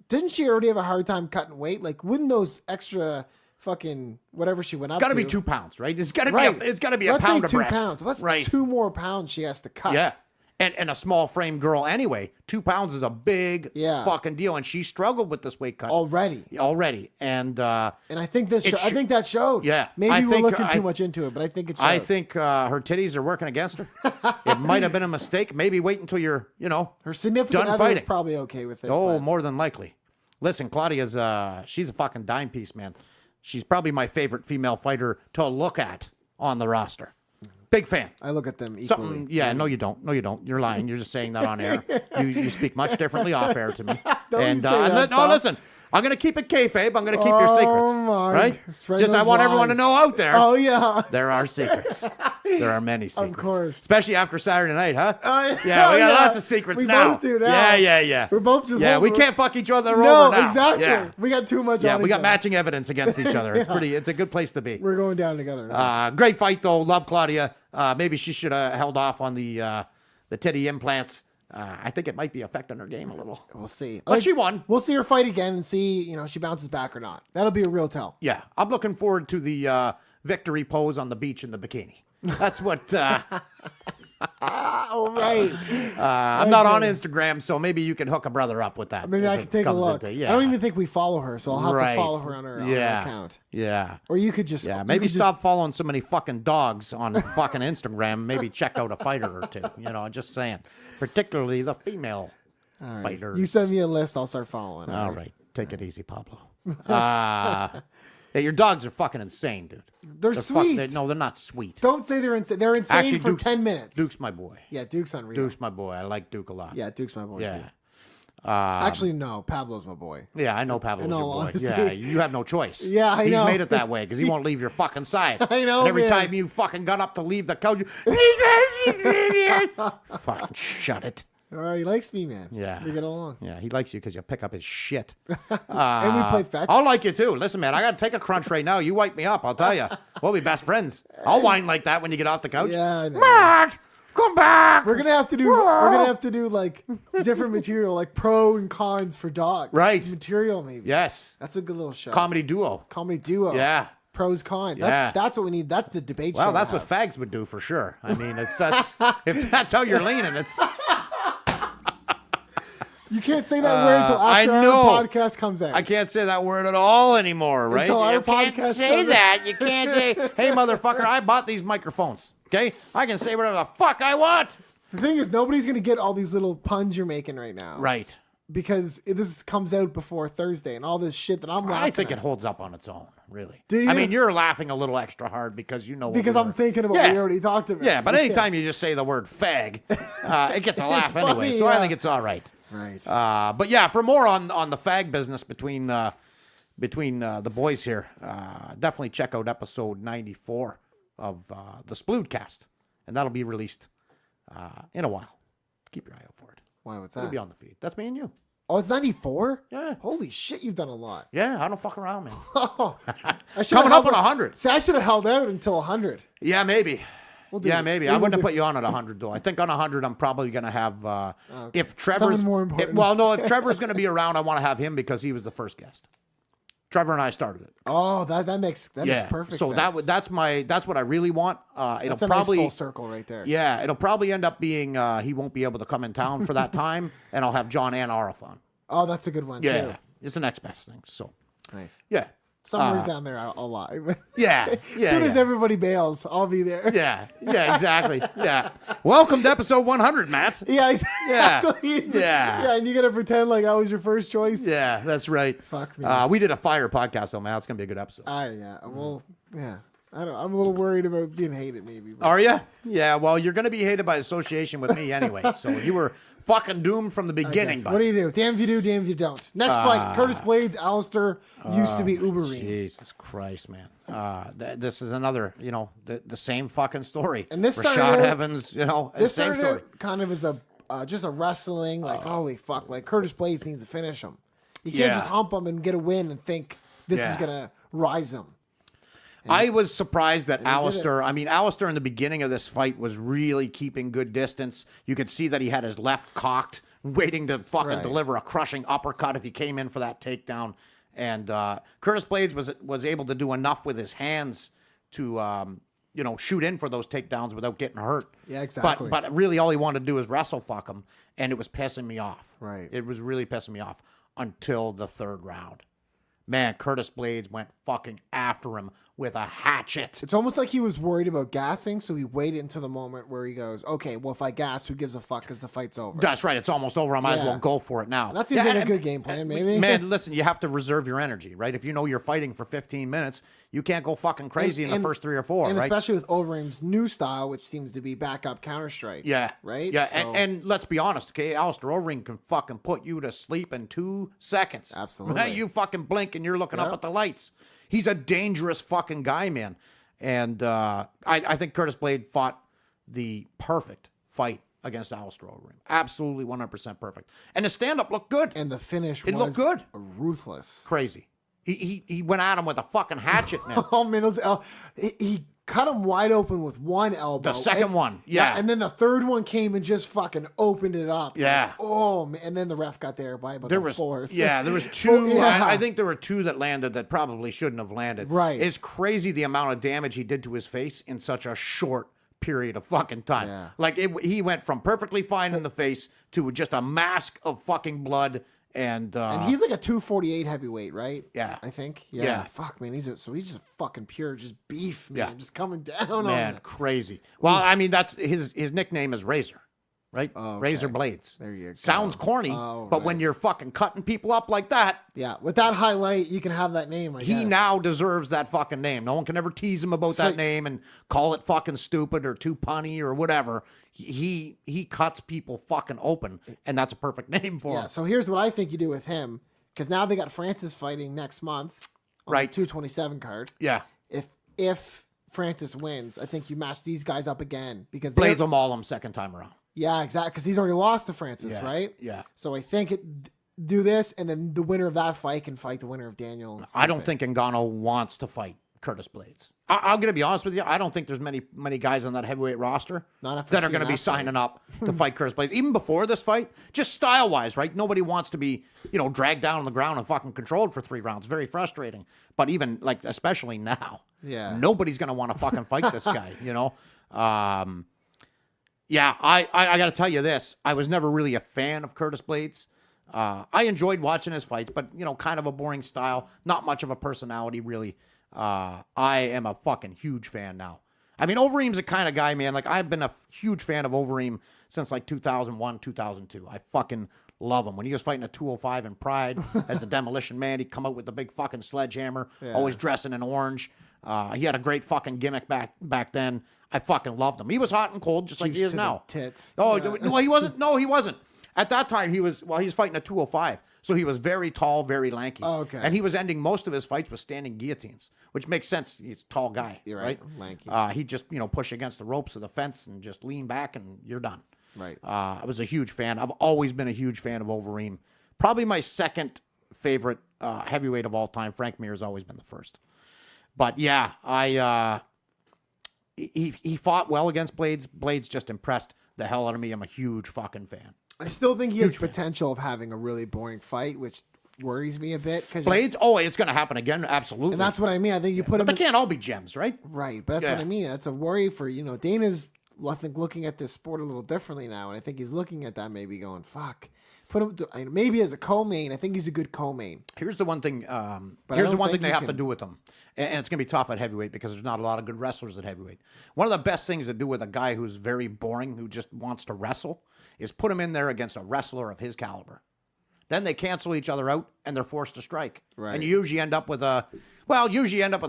didn't she already have a hard time cutting weight? Like, wouldn't those extra fucking whatever she went up to... It's got to be 2 pounds, right? It's got to be a Let's pound say of 2 breast. pounds. That's right. 2 more pounds she has to cut. Yeah. And a small frame girl anyway. 2 pounds is a big fucking deal. And she struggled with this weight cut. Already. And I think I think that showed. Yeah. Maybe we're looking too much into it, but I think it showed. I think her titties are working against her. It might have been a mistake. Maybe wait until you're, her significant done other fighting. is probably okay with it. Oh, more than likely. Listen, Claudia's she's a fucking dime piece, man. She's probably my favorite female fighter to look at on the roster. Big fan. I look at them equally. No, you don't. No, you don't. You're lying. You're just saying that on air. You speak much differently off air to me. Listen. I'm going to keep it kayfabe. I'm going to keep your secrets. Right? Just I want everyone to know out there. Oh, yeah. There are secrets. There are many secrets. Of course. Especially after Saturday night, huh? Yeah, we got lots of secrets we now. Both do now. Yeah. We're both just... Yeah, we can't fuck each other over No, now. exactly. Yeah. We got too much on we each got other. matching evidence against each other. It's a good place to be. We're going down together now. Great fight, though. Love Claudia. Maybe she should have held off on the titty implants. I think it might be affecting her game a little. We'll see. But she won. We'll see her fight again and see, she bounces back or not. That'll be a real tell. Yeah. I'm looking forward to the victory pose on the beach in the bikini. That's what Oh, right. I'm not on Instagram, so maybe you can hook a brother up with that. Maybe I can take a look. I don't even think we follow her, so I'll have to follow her on her account. Yeah. Or you could just... maybe stop following so many fucking dogs on fucking Instagram. Maybe check out a fighter or two. Just saying. Particularly the female fighters. You send me a list, I'll start following. All right. Take it easy, Pablo. Your dogs are fucking insane, dude. They're sweet. No, they're not sweet. Don't say they're insane. They're insane Actually, for 10 minutes. Duke's my boy. Yeah, Duke's unreal. Duke's my boy. I like Duke a lot. Yeah, Duke's my boy, too. Yeah. Actually, no. Pablo's my boy. Yeah, I know Pablo's your boy. honesty. Yeah, you have no choice. Yeah, I know. He's made it that way because he won't leave your fucking side. I know, And every man. time you fucking got up to leave the couch, fucking shut it. He likes me, man. Yeah. We get along. Yeah, he likes you because you pick up his shit. And we play fetch. I'll like you too. Listen, man, I got to take a crunch right now. You wipe me up, I'll tell you. We'll be best friends. I'll whine like that when you get off the couch. Yeah, I know. Matt, come back. We're gonna have to do like different material, like pro and cons for dogs. Right. Material, maybe. Yes. That's a good little show. Comedy duo. Comedy duo. Yeah. Pros, cons. Yeah. That's what we need. That's the debate show. Well, that's what fags would do for sure. I mean, if that's how you're leaning, it's... You can't say that word until after our podcast comes out. I can't say that word at all anymore, right? Until our you can't podcast say comes that. You can't say, hey, motherfucker, I bought these microphones, okay? I can say whatever the fuck I want. The thing is, nobody's going to get all these little puns you're making right now. Right. Because this comes out before Thursday and all this shit that I'm laughing I think at. it holds up on its own, really. Do you? I mean, you're laughing a little extra hard because you know what Because I'm thinking about what we already talked about. Yeah, but anytime you just say the word fag, it gets a laugh anyway, funny, so I yeah. think it's all right. Right. But yeah, for more on the fag business between the boys here, definitely check out episode 94 of the Sploodcast, and that'll be released in a while. Keep your eye out for it. Why? What's It'll that? be on the feed. That's me and you. Oh, it's 94? Yeah. Holy shit, you've done a lot. Yeah, I don't fuck around, man. Oh, Coming up on 100. See, I should have held out until 100. Yeah, maybe. Yeah, maybe. I wouldn't have put you on at 100, though. I think on 100, I'm probably going to have, if Trevor's... Something more important. If Trevor's going to be around, I want to have him because he was the first guest. Trevor and I started it. Oh, that makes perfect sense. So that's what I really want. That's a nice full circle right there. Yeah, it'll probably end up being he won't be able to come in town for that time, and I'll have John and Arif on. Oh, that's a good one, Yeah, too. it's the next best thing. So Nice. yeah. Somewhere's down there alive. Yeah. As soon as everybody bails, I'll be there. Yeah, exactly. Yeah. Welcome to episode 100, Matt. Yeah, exactly. Yeah. And you got to pretend like I was your first choice. Yeah, that's right. Fuck me. We did a fire podcast, though, man. It's going to be a good episode. Yeah. Well, yeah. I don't. I'm a little worried about being hated, maybe. But. Are you? Yeah, well, you're going to be hated by association with me anyway, so you were fucking doomed from the beginning. What do you do? Damn if you do, damn if you don't. Next fight, Curtis Blades, Alistair used to be Uberine. Jesus Christ, man. This is another, the same fucking story. And this Rashad started out- Evans, This same started story. out kind of as a just a wrestling, like holy fuck, like Curtis Blades needs to finish him. You can't just hump him and get a win and think this is gonna rise him. I was surprised that Alistair, did Alistair in the beginning of this fight was really keeping good distance. You could see that he had his left cocked, waiting to fucking deliver a crushing uppercut if he came in for that takedown. And Curtis Blades was able to do enough with his hands to, shoot in for those takedowns without getting hurt. Yeah, exactly. But really all he wanted to do was wrestle fuck him, and it was pissing me off. Right. It was really pissing me off until the third round. Man, Curtis Blades went fucking after him with a hatchet. It's almost like he was worried about gassing, so he waited until the moment where he goes, okay, well, if I gas, who gives a fuck because the fight's over. That's right. It's almost over. I might as well go for it now. That seems like a good game plan, maybe. Man, listen, you have to reserve your energy, right? If you know you're fighting for 15 minutes, you can't go fucking crazy in the first 3 or 4, and right? especially with Overeem's new style, which seems to be backup Counter-Strike. Yeah. Right? Yeah, So- and let's be honest, okay? Alistair Overeem can fucking put you to sleep in 2 seconds. Absolutely. You fucking blink and you're looking up at the lights. He's a dangerous fucking guy, man. And I think Curtis Blade fought the perfect fight against Alistair Overeem. Absolutely 100% perfect. And the stand-up looked good. And the finish It was looked good. Ruthless. Crazy. He went at him with a fucking hatchet, man. Oh, man, he cut him wide open with one elbow. The second one, yeah. And then the third one came and just fucking opened it up. Yeah. Like, oh, man. And then the ref got there by about the fourth. Yeah, there was 2. Yeah. I think there were 2 that landed that probably shouldn't have landed. Right. It's crazy the amount of damage he did to his face in such a short period of fucking time. Yeah. Like he went from perfectly fine in the face to just a mask of fucking blood. And he's like a 248 heavyweight, right? Yeah. I think. Yeah. Fuck, man. He's just fucking pure, just beef, man. Yeah. Just coming down on man, it. crazy. Well, I mean, that's his nickname is Razor, right? Oh, okay. Razor Blades. There you go. Sounds corny, but when you're fucking cutting people up like that, yeah, with that highlight, you can have that name. I he guess. now deserves that fucking name. No one can ever tease him about that name and call it fucking stupid or too punny or whatever. He cuts people fucking open, and that's a perfect name for him. So here's what I think you do with him, because now they got Francis fighting next month on Right. the 227 card. Yeah. If Francis wins, I think you match these guys up again because Blades will maul him second time around. Yeah, exactly. Because he's already lost to Francis, right? Yeah. So I think do this, and then the winner of that fight can fight the winner of Daniel. I don't think Ngannou wants to fight Curtis Blades. I'm going to be honest with you. I don't think there's many guys on that heavyweight roster that are going to be signing up to fight Curtis Blades. Even before this fight, just style-wise, right? Nobody wants to be, dragged down on the ground and fucking controlled for 3 rounds. Very frustrating. But even, especially now, nobody's going to want to fucking fight this guy, Yeah, I got to tell you this. I was never really a fan of Curtis Blades. I enjoyed watching his fights, but, kind of a boring style. Not much of a personality, really. I am a fucking huge fan now. I mean, Overeem's a kind of guy, man. Like, I've been a huge fan of Overeem since, 2001, 2002. I fucking love him. When he was fighting at 205 in Pride as the Demolition Man, he'd come out with the big fucking sledgehammer, always dressing in orange. He had a great fucking gimmick back then. I fucking loved him. He was hot and cold, just like he is now. Tits. Oh, well, he wasn't. No, he wasn't. At that time, he was fighting at 205. So he was very tall, very lanky. Oh, okay. And he was ending most of his fights with standing guillotines, which makes sense. He's a tall guy. You're right. Lanky. He'd just, push against the ropes of the fence and just lean back and you're done. Right. I was a huge fan. I've always been a huge fan of Overeem. Probably my second favorite heavyweight of all time. Frank Mir has always been the first. But yeah, he fought well against Blades. Blades just impressed the hell out of me. I'm a huge fucking fan. I still think he has potential of having a really boring fight, which worries me a bit. Blades, it's going to happen again. Absolutely. And that's what I mean. I think you put him. They can't all be gems, right? Right. But that's what I mean. That's a worry for, Dana's, I think, looking at this sport a little differently now. And I think he's looking at that maybe going, fuck. Put him maybe as a co-main. I think he's a good co-main. Here's the one thing. Here's the one thing they have to do with him, and it's gonna be tough at heavyweight because there's not a lot of good wrestlers at heavyweight. One of the best things to do with a guy who's very boring, who just wants to wrestle, is put him in there against a wrestler of his caliber. Then they cancel each other out, and they're forced to strike. Right. And you usually end up with a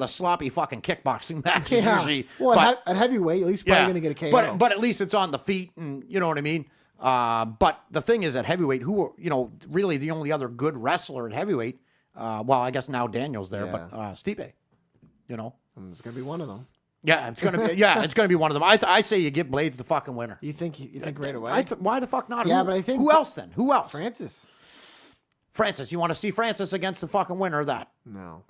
sloppy fucking kickboxing match. Yeah. Usually, well, at heavyweight, at least probably gonna get a KO. But at least it's on the feet, and you know what I mean. But the thing is, at heavyweight, really the only other good wrestler at heavyweight, I guess now Daniel's there, but Stipe, It's gonna be one of them. Yeah, it's gonna be one of them. I say you give Blades the fucking winner. You think right away? Why the fuck not? Yeah, but I think who else then? Who else? Francis. You want to see Francis against the fucking winner of that? No.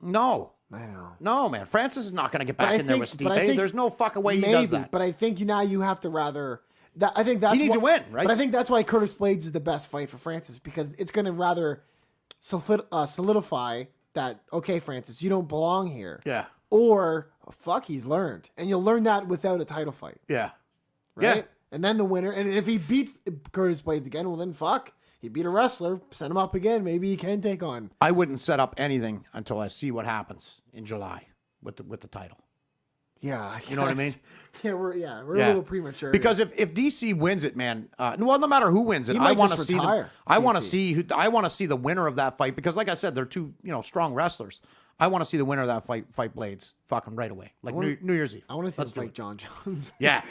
I know. No, man. Francis is not going to get back in there with Stipe. There's no fucking way he does that. But I think now you have to rather. I think that's he needs a win, right? But I think that's why Curtis Blades is the best fight for Francis, because it's going to rather solidify that, okay, Francis, you don't belong here. Yeah. Or, fuck, he's learned. And you'll learn that without a title fight. Yeah. Right? Yeah. And then the winner, and if he beats Curtis Blades again, well, then fuck. He beat a wrestler, send him up again. Maybe he can take on. I wouldn't set up anything until I see what happens in July with the title. Yeah, you know what I mean. Yeah, we're a little premature because if DC wins it, man. No matter who wins it, I want to see them. I want to see the winner of that fight, because, like I said, they're two strong wrestlers. I want to see the winner of that fight Blades fucking right away, like New Year's Eve. I want to see him fight John Jones. Yeah.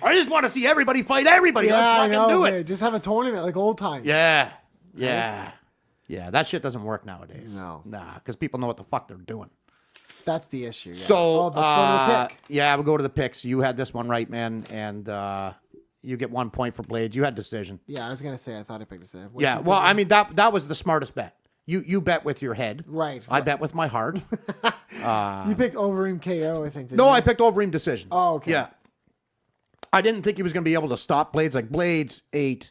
I just want to see everybody fight everybody. Yeah, Let's fucking do it. Just have a tournament like old times. Yeah. Yeah. Yeah. That shit doesn't work nowadays. No. Nah, because people know what the fuck they're doing. That's the issue. Yeah. So let's go to the pick. Yeah, we'll go to the picks. You had this one right, man, and you get 1 point for Blades. You had decision. Yeah, I was gonna say I thought I picked decision. Yeah, well, I mean that was the smartest bet. You bet with your head. Right. I bet with my heart. You picked Overeem KO, I think. No, I picked Overeem decision. Oh, okay. Yeah. I didn't think he was going to be able to stop Blades. Like, Blades ate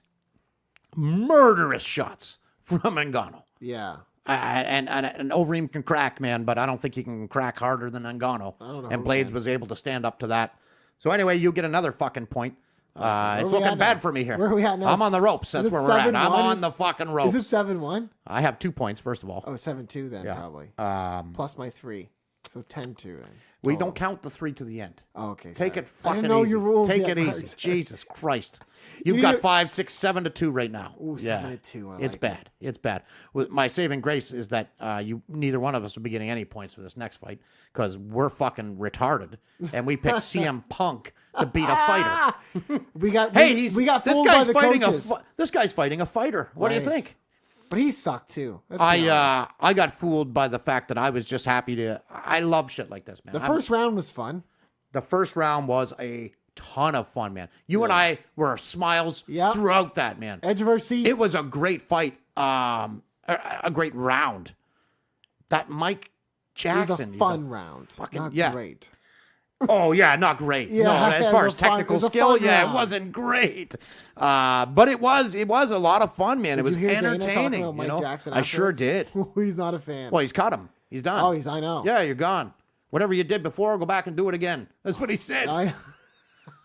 murderous shots from Ngannou. Yeah. And Overeem can crack, man, but I don't think he can crack harder than Ngannou. I don't know. And Blades was able to stand up to that. So anyway, you get another fucking point. It's looking bad for me here. Where are we at now? I'm on the ropes. That's where we're at. I'm on the fucking ropes. Is it 7-1? I have 2 points, first of all. Oh, 7-2 then, probably. Plus my 3. So 10-2 then. We don't count the 3 to the end. Oh, okay. Take it fucking I didn't know easy. your rules Take yet, it Mark. easy. Jesus Christ. You've got 5, 6, 7-2 right now. Ooh, 7-2. It's bad. It's bad. My saving grace is that neither one of us will be getting any points for this next fight because we're fucking retarded and we picked CM Punk to beat a fighter. we got this fooled guy's by the fighting coaches. this guy's fighting a fighter. What do you think? But he sucked too. I got fooled by the fact that I was just happy to. I love shit like this, man. The first round was fun. The first round was a ton of fun, man. You and I were smiles throughout that, man. Edge of our seat. It was a great fight. A great round. That Mike Jackson. It was a fun round. Not great. Oh yeah, not great. No, as far as technical skill, it wasn't great. But it was a lot of fun, man. It was entertaining. About Mike Jackson I sure did. He's not a fan. Well, he's cut him. He's done. Oh, I know. Yeah, you're gone. Whatever you did before, go back and do it again. That's what he said.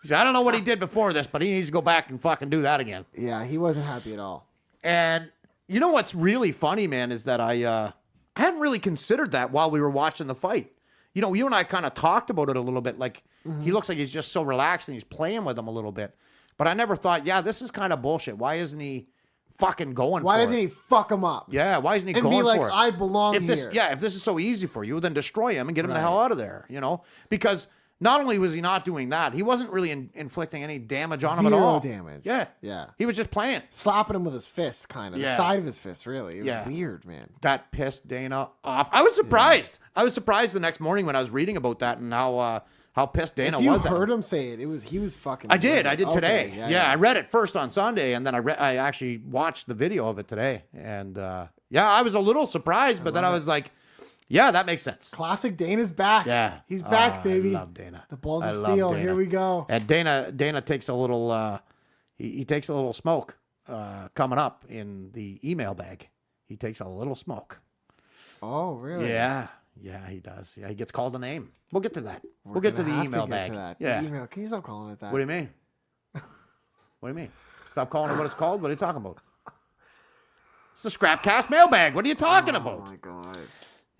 He said, I don't know what he did before this, but he needs to go back and fucking do that again. Yeah, he wasn't happy at all. And you know what's really funny, man, is that I hadn't really considered that while we were watching the fight. You know, you and I kind of talked about it a little bit. Like, he looks like he's just so relaxed and he's playing with him a little bit. But I never thought, this is kind of bullshit. Why isn't he fucking going for it? Why doesn't he fuck him up? Yeah, why isn't he and going be like, for it? I belong here. Yeah, if this is so easy for you, then destroy him and get him the hell out of there, you know? Because not only was he not doing that, he wasn't really inflicting any damage on him at all. Zero damage. Yeah. Yeah. He was just playing. Slapping him with his fist, kind of. The side of his fist, really. It was weird, man. That pissed Dana off. I was surprised. I was surprised the next morning when I was reading about that and how pissed Dana was. If you heard him say it, he was fucking... I did today. Okay, yeah, I read it first on Sunday, and then I actually watched the video of it today. And I was a little surprised, but then I was like, yeah, that makes sense. Classic Dana's back. Yeah. He's back, baby. I love Dana. The balls of steel. Here we go. And Dana takes a little he takes a little smoke coming up in the email bag. He takes a little smoke. Oh, really? Yeah. Yeah, he does. Yeah, he gets called a name. We'll get to that. We'll get to the email bag. Yeah. Email. Can you stop calling it that? What do you mean? What do you mean? Stop calling it what it's called? What are you talking about? It's the SCRAPCAST mailbag. What are you talking about? Oh my god.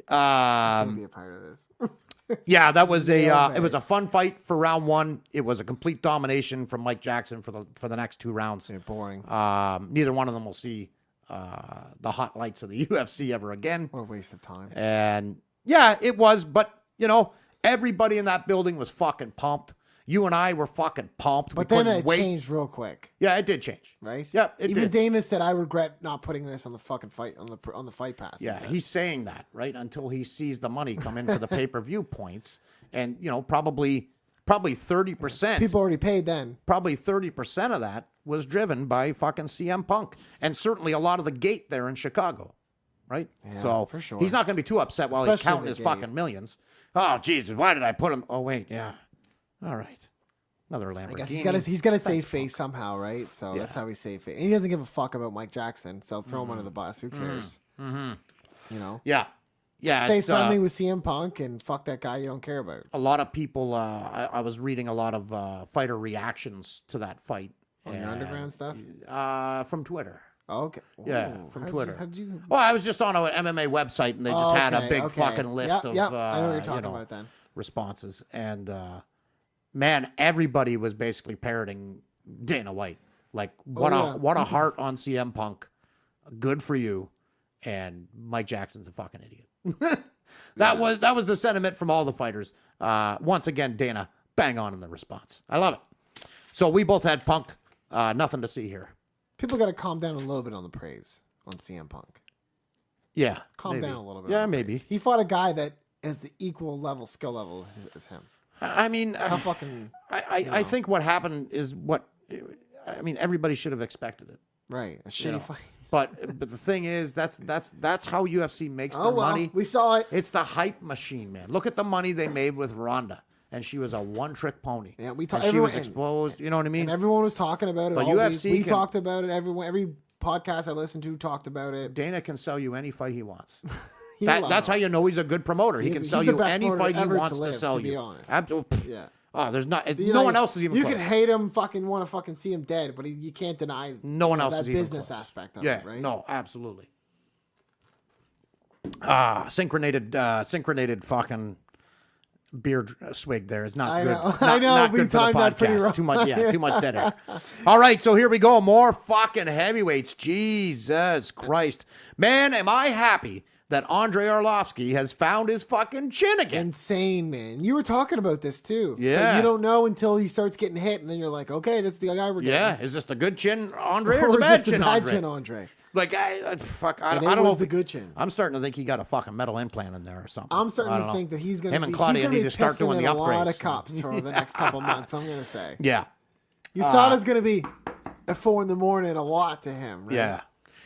I can't be a part of this. Yeah, that was it was a fun fight for round 1. It was a complete domination from Mike Jackson for the next 2 rounds. Yeah, boring. Neither one of them will see the hot lights of the UFC ever again. What a waste of time. And yeah, it was, but you know, everybody in that building was fucking pumped. You and I were fucking pumped. But then it changed real quick. Yeah, it did change. Right? Yeah, it Even did. Dana said, "I regret not putting this on the fucking fight on the fight pass." Yeah, he's saying that, right? Until he sees the money come in for the pay-per-view points, and you know, probably 30%. People already paid then. Probably 30% of that was driven by fucking CM Punk, and certainly a lot of the gate there in Chicago, right? Yeah, so for sure. He's not going to be too upset while he's counting his fucking millions. Oh Jesus, why did I put him? Oh wait, yeah. All right. Another Lamborghini. I guess he's got to save face somehow, right? So that's how he save face. And he doesn't give a fuck about Mike Jackson, so throw him under the bus. Who cares? You know? Yeah. Yeah. Stay friendly with CM Punk and fuck that guy you don't care about. A lot of people, I was reading a lot of fighter reactions to that fight. On your underground stuff? From Twitter. Oh, okay. Yeah, from Twitter. How did you... Well, I was just on an MMA website, and they just had a big fucking list of I know what you're talking about then. responses. And, man, everybody was basically parroting Dana White. Like, what a heart on CM Punk. Good for you. And Mike Jackson's a fucking idiot. That was the sentiment from all the fighters. Once again, Dana, bang on in the response. I love it. So we both had Punk. Nothing to see here. People got to calm down a little bit on the praise on CM Punk. Yeah. Calm down a little bit. Yeah, maybe. He fought a guy that has the equal level, skill level as him. I mean, how fucking... I think what happened is everybody should have expected it. Right. A shitty fight. But the thing is, that's how UFC makes their money. We saw it. It's the hype machine, man. Look at the money they made with Ronda. And she was a one-trick pony. Yeah, she was exposed. You know what I mean? And everyone was talking about it. But UFC we talked about it. Every podcast I listened to talked about it. Dana can sell you any fight he wants. That's how you know he's a good promoter. He can sell you any fight he wants to sell you. To be honest. Absolutely. Yeah. Oh, there's not. No one else is even. You close. can hate him, fucking want to fucking see him dead, but you can't deny. No one else that is even business close. aspect of Yeah, it, right? no, absolutely. Synchronated fucking beer swig there is not I good. know. Not, I know. not We good for the timed that pretty podcast. wrong. Too much dead air. All right, so here we go. More fucking heavyweights. Jesus Christ. Man, am I happy that Andrei Arlovsky has found his fucking chin again. Insane, man. You were talking about this too. Yeah. But you don't know until he starts getting hit, and then you're like, okay, that's the guy we're getting. Yeah, is this the good chin Andre or Or the is bad this the chin bad Andre? chin Andre? Like, I And don't it know. was if the he- good chin. I'm starting to think he got a fucking metal implant in there or something. I'm starting I to don't know. think that he's going Him to and be, Claudia he's gonna need be to start pissing doing in the a lot upgrades. of cups for the next couple months, I'm going to say. Yeah. USADA's going to be at 4 a.m. a lot to him, right? Yeah.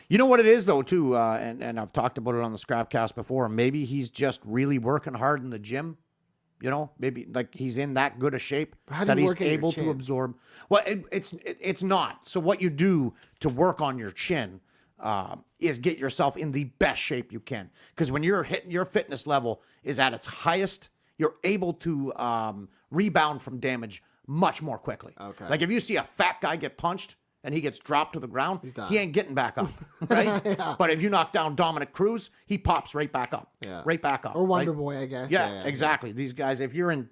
You know what it is, though, too, and I've talked about it on the Scrapcast before. Maybe he's just really working hard in the gym. You know, maybe like he's in that good a shape How do that you he's work in your able to chin? absorb. Well, it's not. So what you do to work on your chin is get yourself in the best shape you can. Because when you're hitting your fitness level is at its highest, you're able to rebound from damage much more quickly. Okay. Like if you see a fat guy get punched and he gets dropped to the ground, done. he ain't getting back up, right? But if you knock down Dominic Cruz, he pops right back up, Yeah. right back up. Or Wonder right? Boy, I guess. Yeah, exactly. These guys, if you're in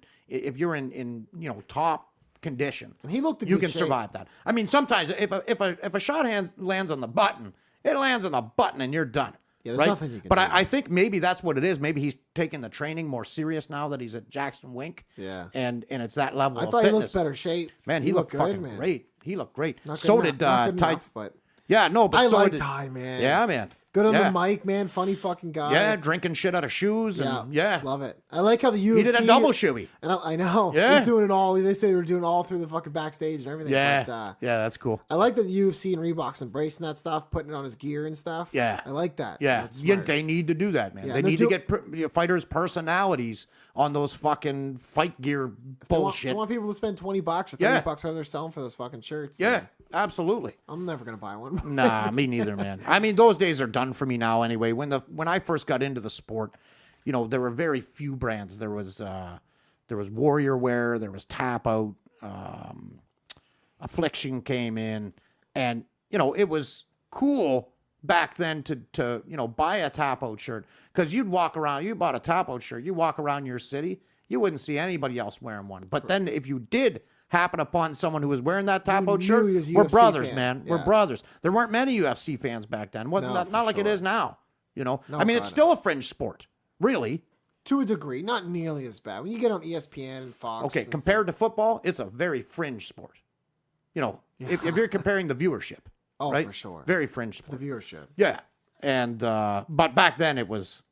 top condition, And he looked in you good can shape. survive that. I mean, sometimes if a shot lands on the button, it lands on the button and you're done. Yeah, there's right? nothing you can But do. I think maybe that's what it is. Maybe he's taking the training more serious now that he's at Jackson Wink. Yeah. And it's that level I of thought he fitness. looked better shape. Man, he looked good, fucking man. great. He looked great. Not So good did enough, not good Ty. enough, but Yeah, no, but I so like did Ty, man. Yeah, man. Good on yeah. the mic, man. Funny fucking guy. Yeah, drinking shit out of shoes and yeah. Love it. I like how the UFC... He did a double shoey. And I know. Yeah. He's doing it all. They say they were doing it all through the fucking backstage and everything. Yeah, But, yeah, that's cool. I like that the UFC and Reebok's embracing that stuff, putting it on his gear and stuff. Yeah. I like that. Yeah, That's yeah, smart. they need to do that, man. Yeah, they they're need to get fighters' personalities on those fucking fight gear If bullshit. you want people to spend $20 or $30 Yeah. whatever they're selling for those fucking shirts. Yeah, then absolutely. I'm never going to buy one. Nah, me neither, man. I mean, those days are done for me now anyway. When I first got into the sport, you know, there were very few brands. There was Warrior Wear, there was Tap Out, Affliction came in, and you know, it was cool back then to buy a Tap Out shirt because you'd walk around. You bought a Tap Out shirt, you walk around your city, you wouldn't see anybody else wearing one. But then if you did happen upon someone who was wearing that Tap Out knew shirt, he was a we're UFC brothers, fan. man. We're Yeah. brothers. There weren't many UFC fans back then. Wasn't No, not for like it sure. is now. You know, No, I mean, it's God, still a fringe sport, really. To a degree, not nearly as bad. When you get on ESPN and Fox. Okay, and compared to football, it's a very fringe sport. You know, if you're comparing the viewership, Oh, right? for sure. Very fringe stuff, the sport. viewership. Yeah, and but back then it was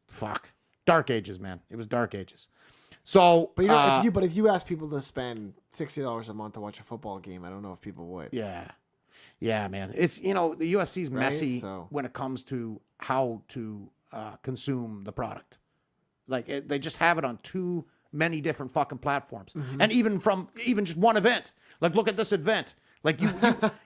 dark ages, man. It was dark ages. So, But you know, if you ask people to spend $60 a month to watch a football game, I don't know if people would. yeah, man. It's the UFC's Right? messy So- when it comes to how to consume the product. Like they just have it on too many different fucking platforms, Mm-hmm. and even just one event. Like look at this event. Like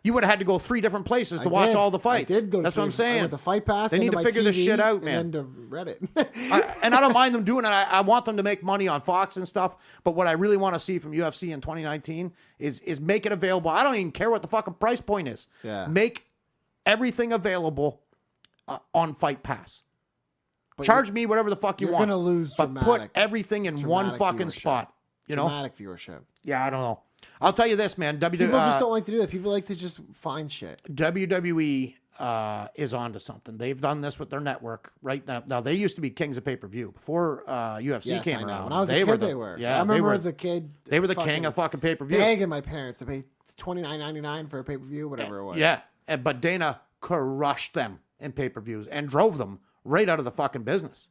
you would have had to go 3 different places to watch did. all the fights. I did go to That's what I'm 3. I saying. went to Fight Pass. They need into to my figure this TV, shit out, man. And then to Reddit. And I don't mind them doing it. I want them to make money on Fox and stuff. But what I really want to see from UFC in 2019 is make it available. I don't even care what the fucking price point is. Yeah. Make everything available on Fight Pass. But Charge me whatever the fuck you you're want. gonna lose but put dramatic- everything in one dramatic fucking viewership. spot. You know? Dramatic viewership. Yeah, I don't know. I'll tell you this, man. People just don't like to do that. People like to just find shit. WWE is onto something. They've done this with their network right now. Now they used to be kings of pay-per-view before UFC Yes, came I know. around. When I was a kid, they were. Yeah, I remember they were, as a kid. They were the king of fucking pay-per-view. Begging my parents to pay $29.99 for a pay-per-view, whatever it was. Yeah, but Dana crushed them in pay-per-views and drove them right out of the fucking business.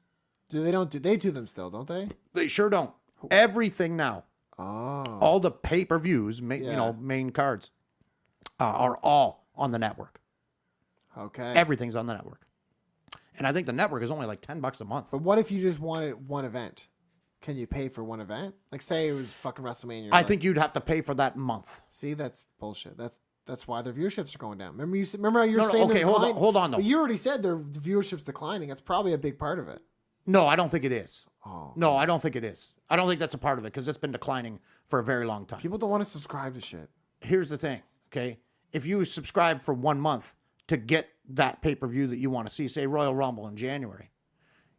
They do them still, don't they? They sure don't. Everything now, Oh. all the pay-per-views, main cards, are all on the network. Okay. Everything's on the network. And I think the network is only like $10 a month. But what if you just wanted one event? Can you pay for one event? Like, say it was fucking WrestleMania. I think you'd have to pay for that month. See, that's bullshit. That's why their viewerships are going down. Remember how you were No, saying okay, they're hold declining? on though. But you already said their viewership's declining. That's probably a big part of it. No, I don't think it is. Oh, No, I don't think it is. I don't think that's a part of it because it's been declining for a very long time. people don't want to subscribe to shit. Here's the thing, okay? If you subscribe for 1 month to get that pay-per-view that you want to see, say Royal Rumble in January,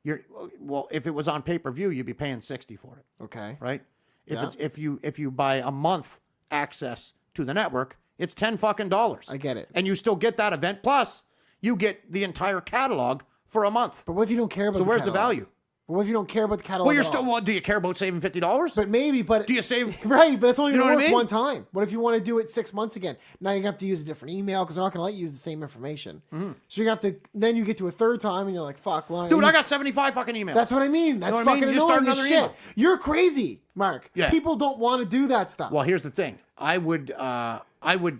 if it was on pay-per-view, you'd be paying $60 for it, Okay. right? Yeah. If you buy a month access to the network, it's $10 I get it. and you still get that event. Plus, you get the entire catalog for a month. But what if you don't care about So the where's the catalog? value? But what if you don't care about the catalog? Well, you're at all? still. Well, do you care about saving $50? But maybe, but do you save? right? But it's only You know going what to I work mean? one time. What if you want to do it 6 months again? Now you're gonna have to use a different email because they're not gonna let you use the same information. So you have to. Then you get to a third time and you're like, "Fuck, well, Dude, I got 75 fucking emails. That's what I mean. That's what I mean? fucking You start annoying as another shit. email. You're crazy, Mark. Yeah. People don't want to do that stuff. Well, here's the thing. I would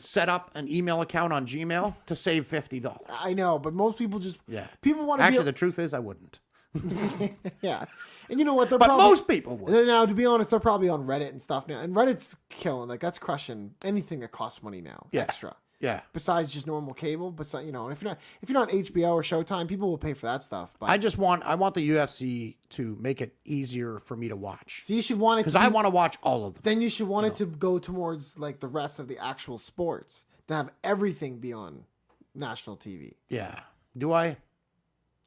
set up an email account on Gmail to save $50. I know, but most people just Yeah. People want to Actually, be, the truth is, I wouldn't. yeah. And you know what? They're But probably, most people would. Now, to be honest, they're probably on Reddit and stuff now, and Reddit's killing. Like that's crushing anything that costs money now. Yeah. Extra. Yeah. Besides just normal cable, but you know, if you're not HBO or Showtime, people will pay for that stuff. But I want the UFC to make it easier for me to watch so you should want it because to I be- want to watch all of them. Then you should want it to go towards like the rest of the actual sports to have everything be on national TV. Yeah. Do I?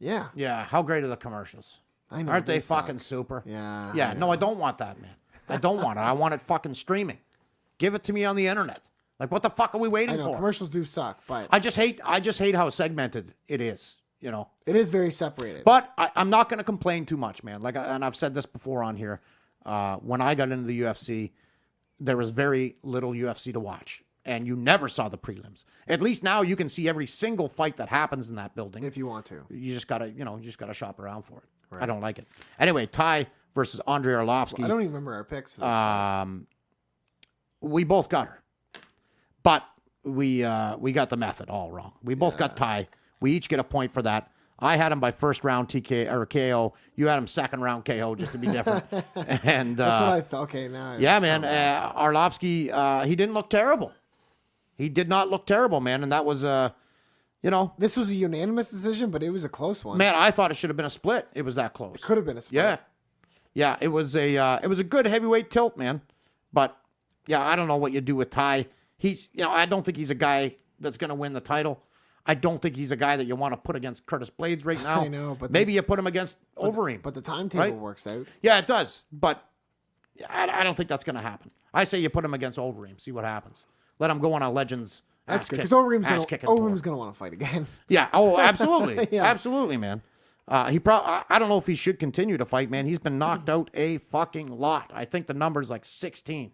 Yeah, Yeah. How great are the commercials? I know. Aren't they suck. fucking super? Yeah. Yeah. No, I don't want that, man. I don't want it. I want it fucking streaming. Give it to me on the internet. Like, what the fuck are we I waiting know for? commercials do suck, but I just hate how segmented it is, you know. it is very separated. But I'm not going to complain too much, man. And I've said this before on here. When I got into the UFC, there was very little UFC to watch, and you never saw the prelims. At least now you can see every single fight that happens in that building. if you want to, You just gotta shop around for it. Right. I don't like it. Anyway, Ty versus Andrei Arlovsky. I don't even remember our picks. For this We both got her, but we got the method all wrong. We both got Ty. We each get a point for that. I had him by first round TK or KO. You had him second round KO, just to be different. And That's what I thought. Okay, now yeah, man, Arlovsky, he didn't look terrible. He did not look terrible, man, and that was this was a unanimous decision, but it was a close one. man, I thought it should have been a split. It was that close. Could have been a split. Yeah, yeah, it was a good heavyweight tilt, man. But yeah, I don't know what you do with Ty. I don't think he's a guy that's going to win the title. I don't think he's a guy that you want to put against Curtis Blades right now. I know, but maybe you put him against Overeem. But the timetable Right? works out. Yeah, it does. But I don't think that's going to happen. I say you put him against Overeem, see what happens. Let him go on a Legends. That's good because Overeem's tour. gonna want to fight again. Yeah. Oh, absolutely. Yeah. Absolutely, man. I don't know if he should continue to fight, man. He's been knocked out a fucking lot. I think the number's like 16.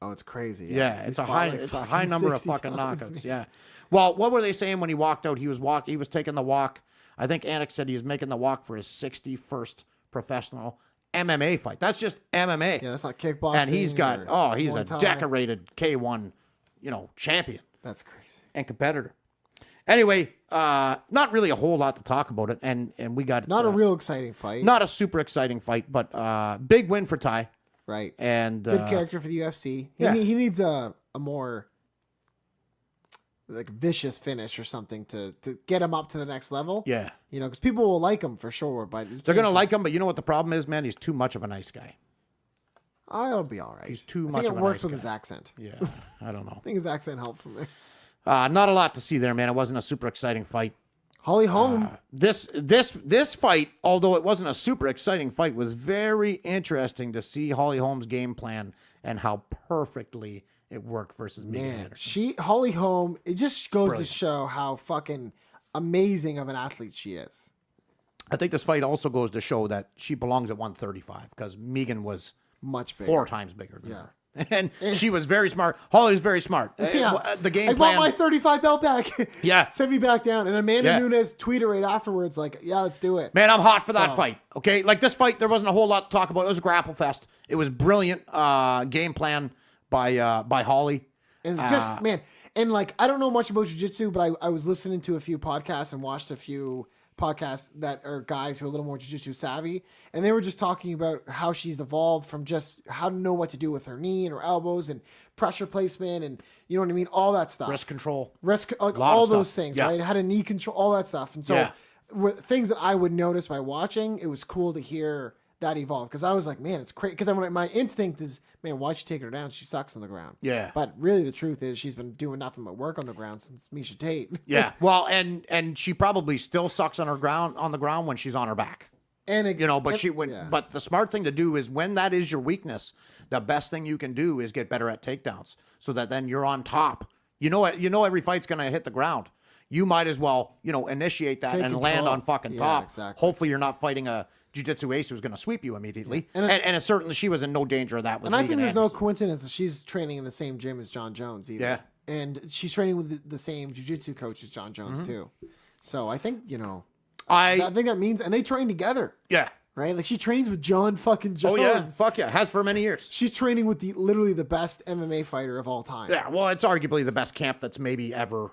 Oh, it's crazy. Yeah, He's it's a fought high like it's a high number of 60 fucking times, knockouts. man. Yeah. Well, what were they saying when he walked out? He was taking the walk. I think Anik said he was making the walk for his 61st professional MMA fight. That's just MMA. Yeah, that's not kickboxing. And he's got he's a Muay Thai. decorated K1, champion That's crazy. and competitor. Anyway, not really a whole lot to talk about it, and we got Not a real exciting fight. not a super exciting fight, but big win for Ty. Right. And Good character for the UFC. yeah. He needs a more like vicious finish or something to get him up to the next level. Yeah, Because people will like him for sure, but they're gonna like him, but you know what the problem is, man? He's too much of a nice guy. Oh, it'll be all right. He's too I much think of it a works nice with guy. his accent. Yeah, I don't know. I think his accent helps him there. Not a lot to see there, man. It wasn't a super exciting fight. Holly Holm. This fight, although it wasn't a super exciting fight, was very interesting to see Holly Holm's game plan and how perfectly it worked versus Megan Man, Anderson. Holly Holm, it just goes Brilliant. to show how fucking amazing of an athlete she is. I think this fight also goes to show that she belongs at 135 because Megan was Much bigger. 4 times bigger than Yeah. her. And she was very smart. Holly was very smart. Yeah. The game I plan. want my 35 belt back. Yeah. Send me back down. And Amanda Yeah. Nunes tweeted right afterwards, like, yeah, let's do it. Man, I'm hot for that So- fight. Okay, like this fight, there wasn't a whole lot to talk about. It was a grapple fest. It was brilliant game plan by Holly. And just, man, and like, I don't know much about jiu-jitsu, but I was listening to a few podcasts and watched a few podcasts that are guys who are a little more jiu-jitsu savvy. And they were just talking about how she's evolved from just how to know what to do with her knee and her elbows and pressure placement and, you know what I mean? All that stuff. Wrist control. Like Lot all of those stuff. things, Yeah. right? How to knee control, all that stuff. And so Yeah. things that I would notice by watching. It was cool to hear that evolve because I was like, man, it's crazy. Because my instinct is, man, why'd you take her down? She sucks on the ground. Yeah. But really, the truth is, she's been doing nothing but work on the ground since Misha Tate. Yeah. Well, and she probably still sucks on the ground when she's on her back. And it, But the smart thing to do is when that is your weakness, the best thing you can do is get better at takedowns so that then you're on top. You know every fight's gonna hit the ground. You might as well, initiate that and land on fucking top. Exactly. Hopefully you're not fighting a jiu-jitsu ace who's gonna sweep you immediately. Yeah. And it's certainly she was in no danger of that with And I think there's no Anderson. coincidence that she's training in the same gym as John Jones either. Yeah. And she's training with the same jiu-jitsu coach as John Jones too. So I think, I think that means, and they train together. Yeah. Right? Like she trains with John fucking Jones. Oh yeah. Fuck yeah. Has for many years. She's training with literally the best MMA fighter of all time. Yeah. Well, it's arguably the best camp that's maybe ever,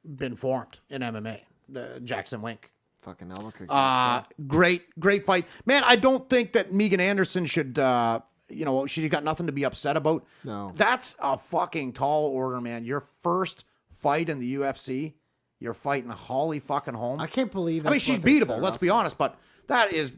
been formed in MMA. The Jackson Wink. Fucking Albuquerque. Great fight. Man, I don't think that Megan Anderson should, she's got nothing to be upset about. No. That's a fucking tall order, man. Your first fight in the UFC, you're fighting Holly fucking Holm. I can't believe that. I mean, she's beatable, let's be honest, but that is,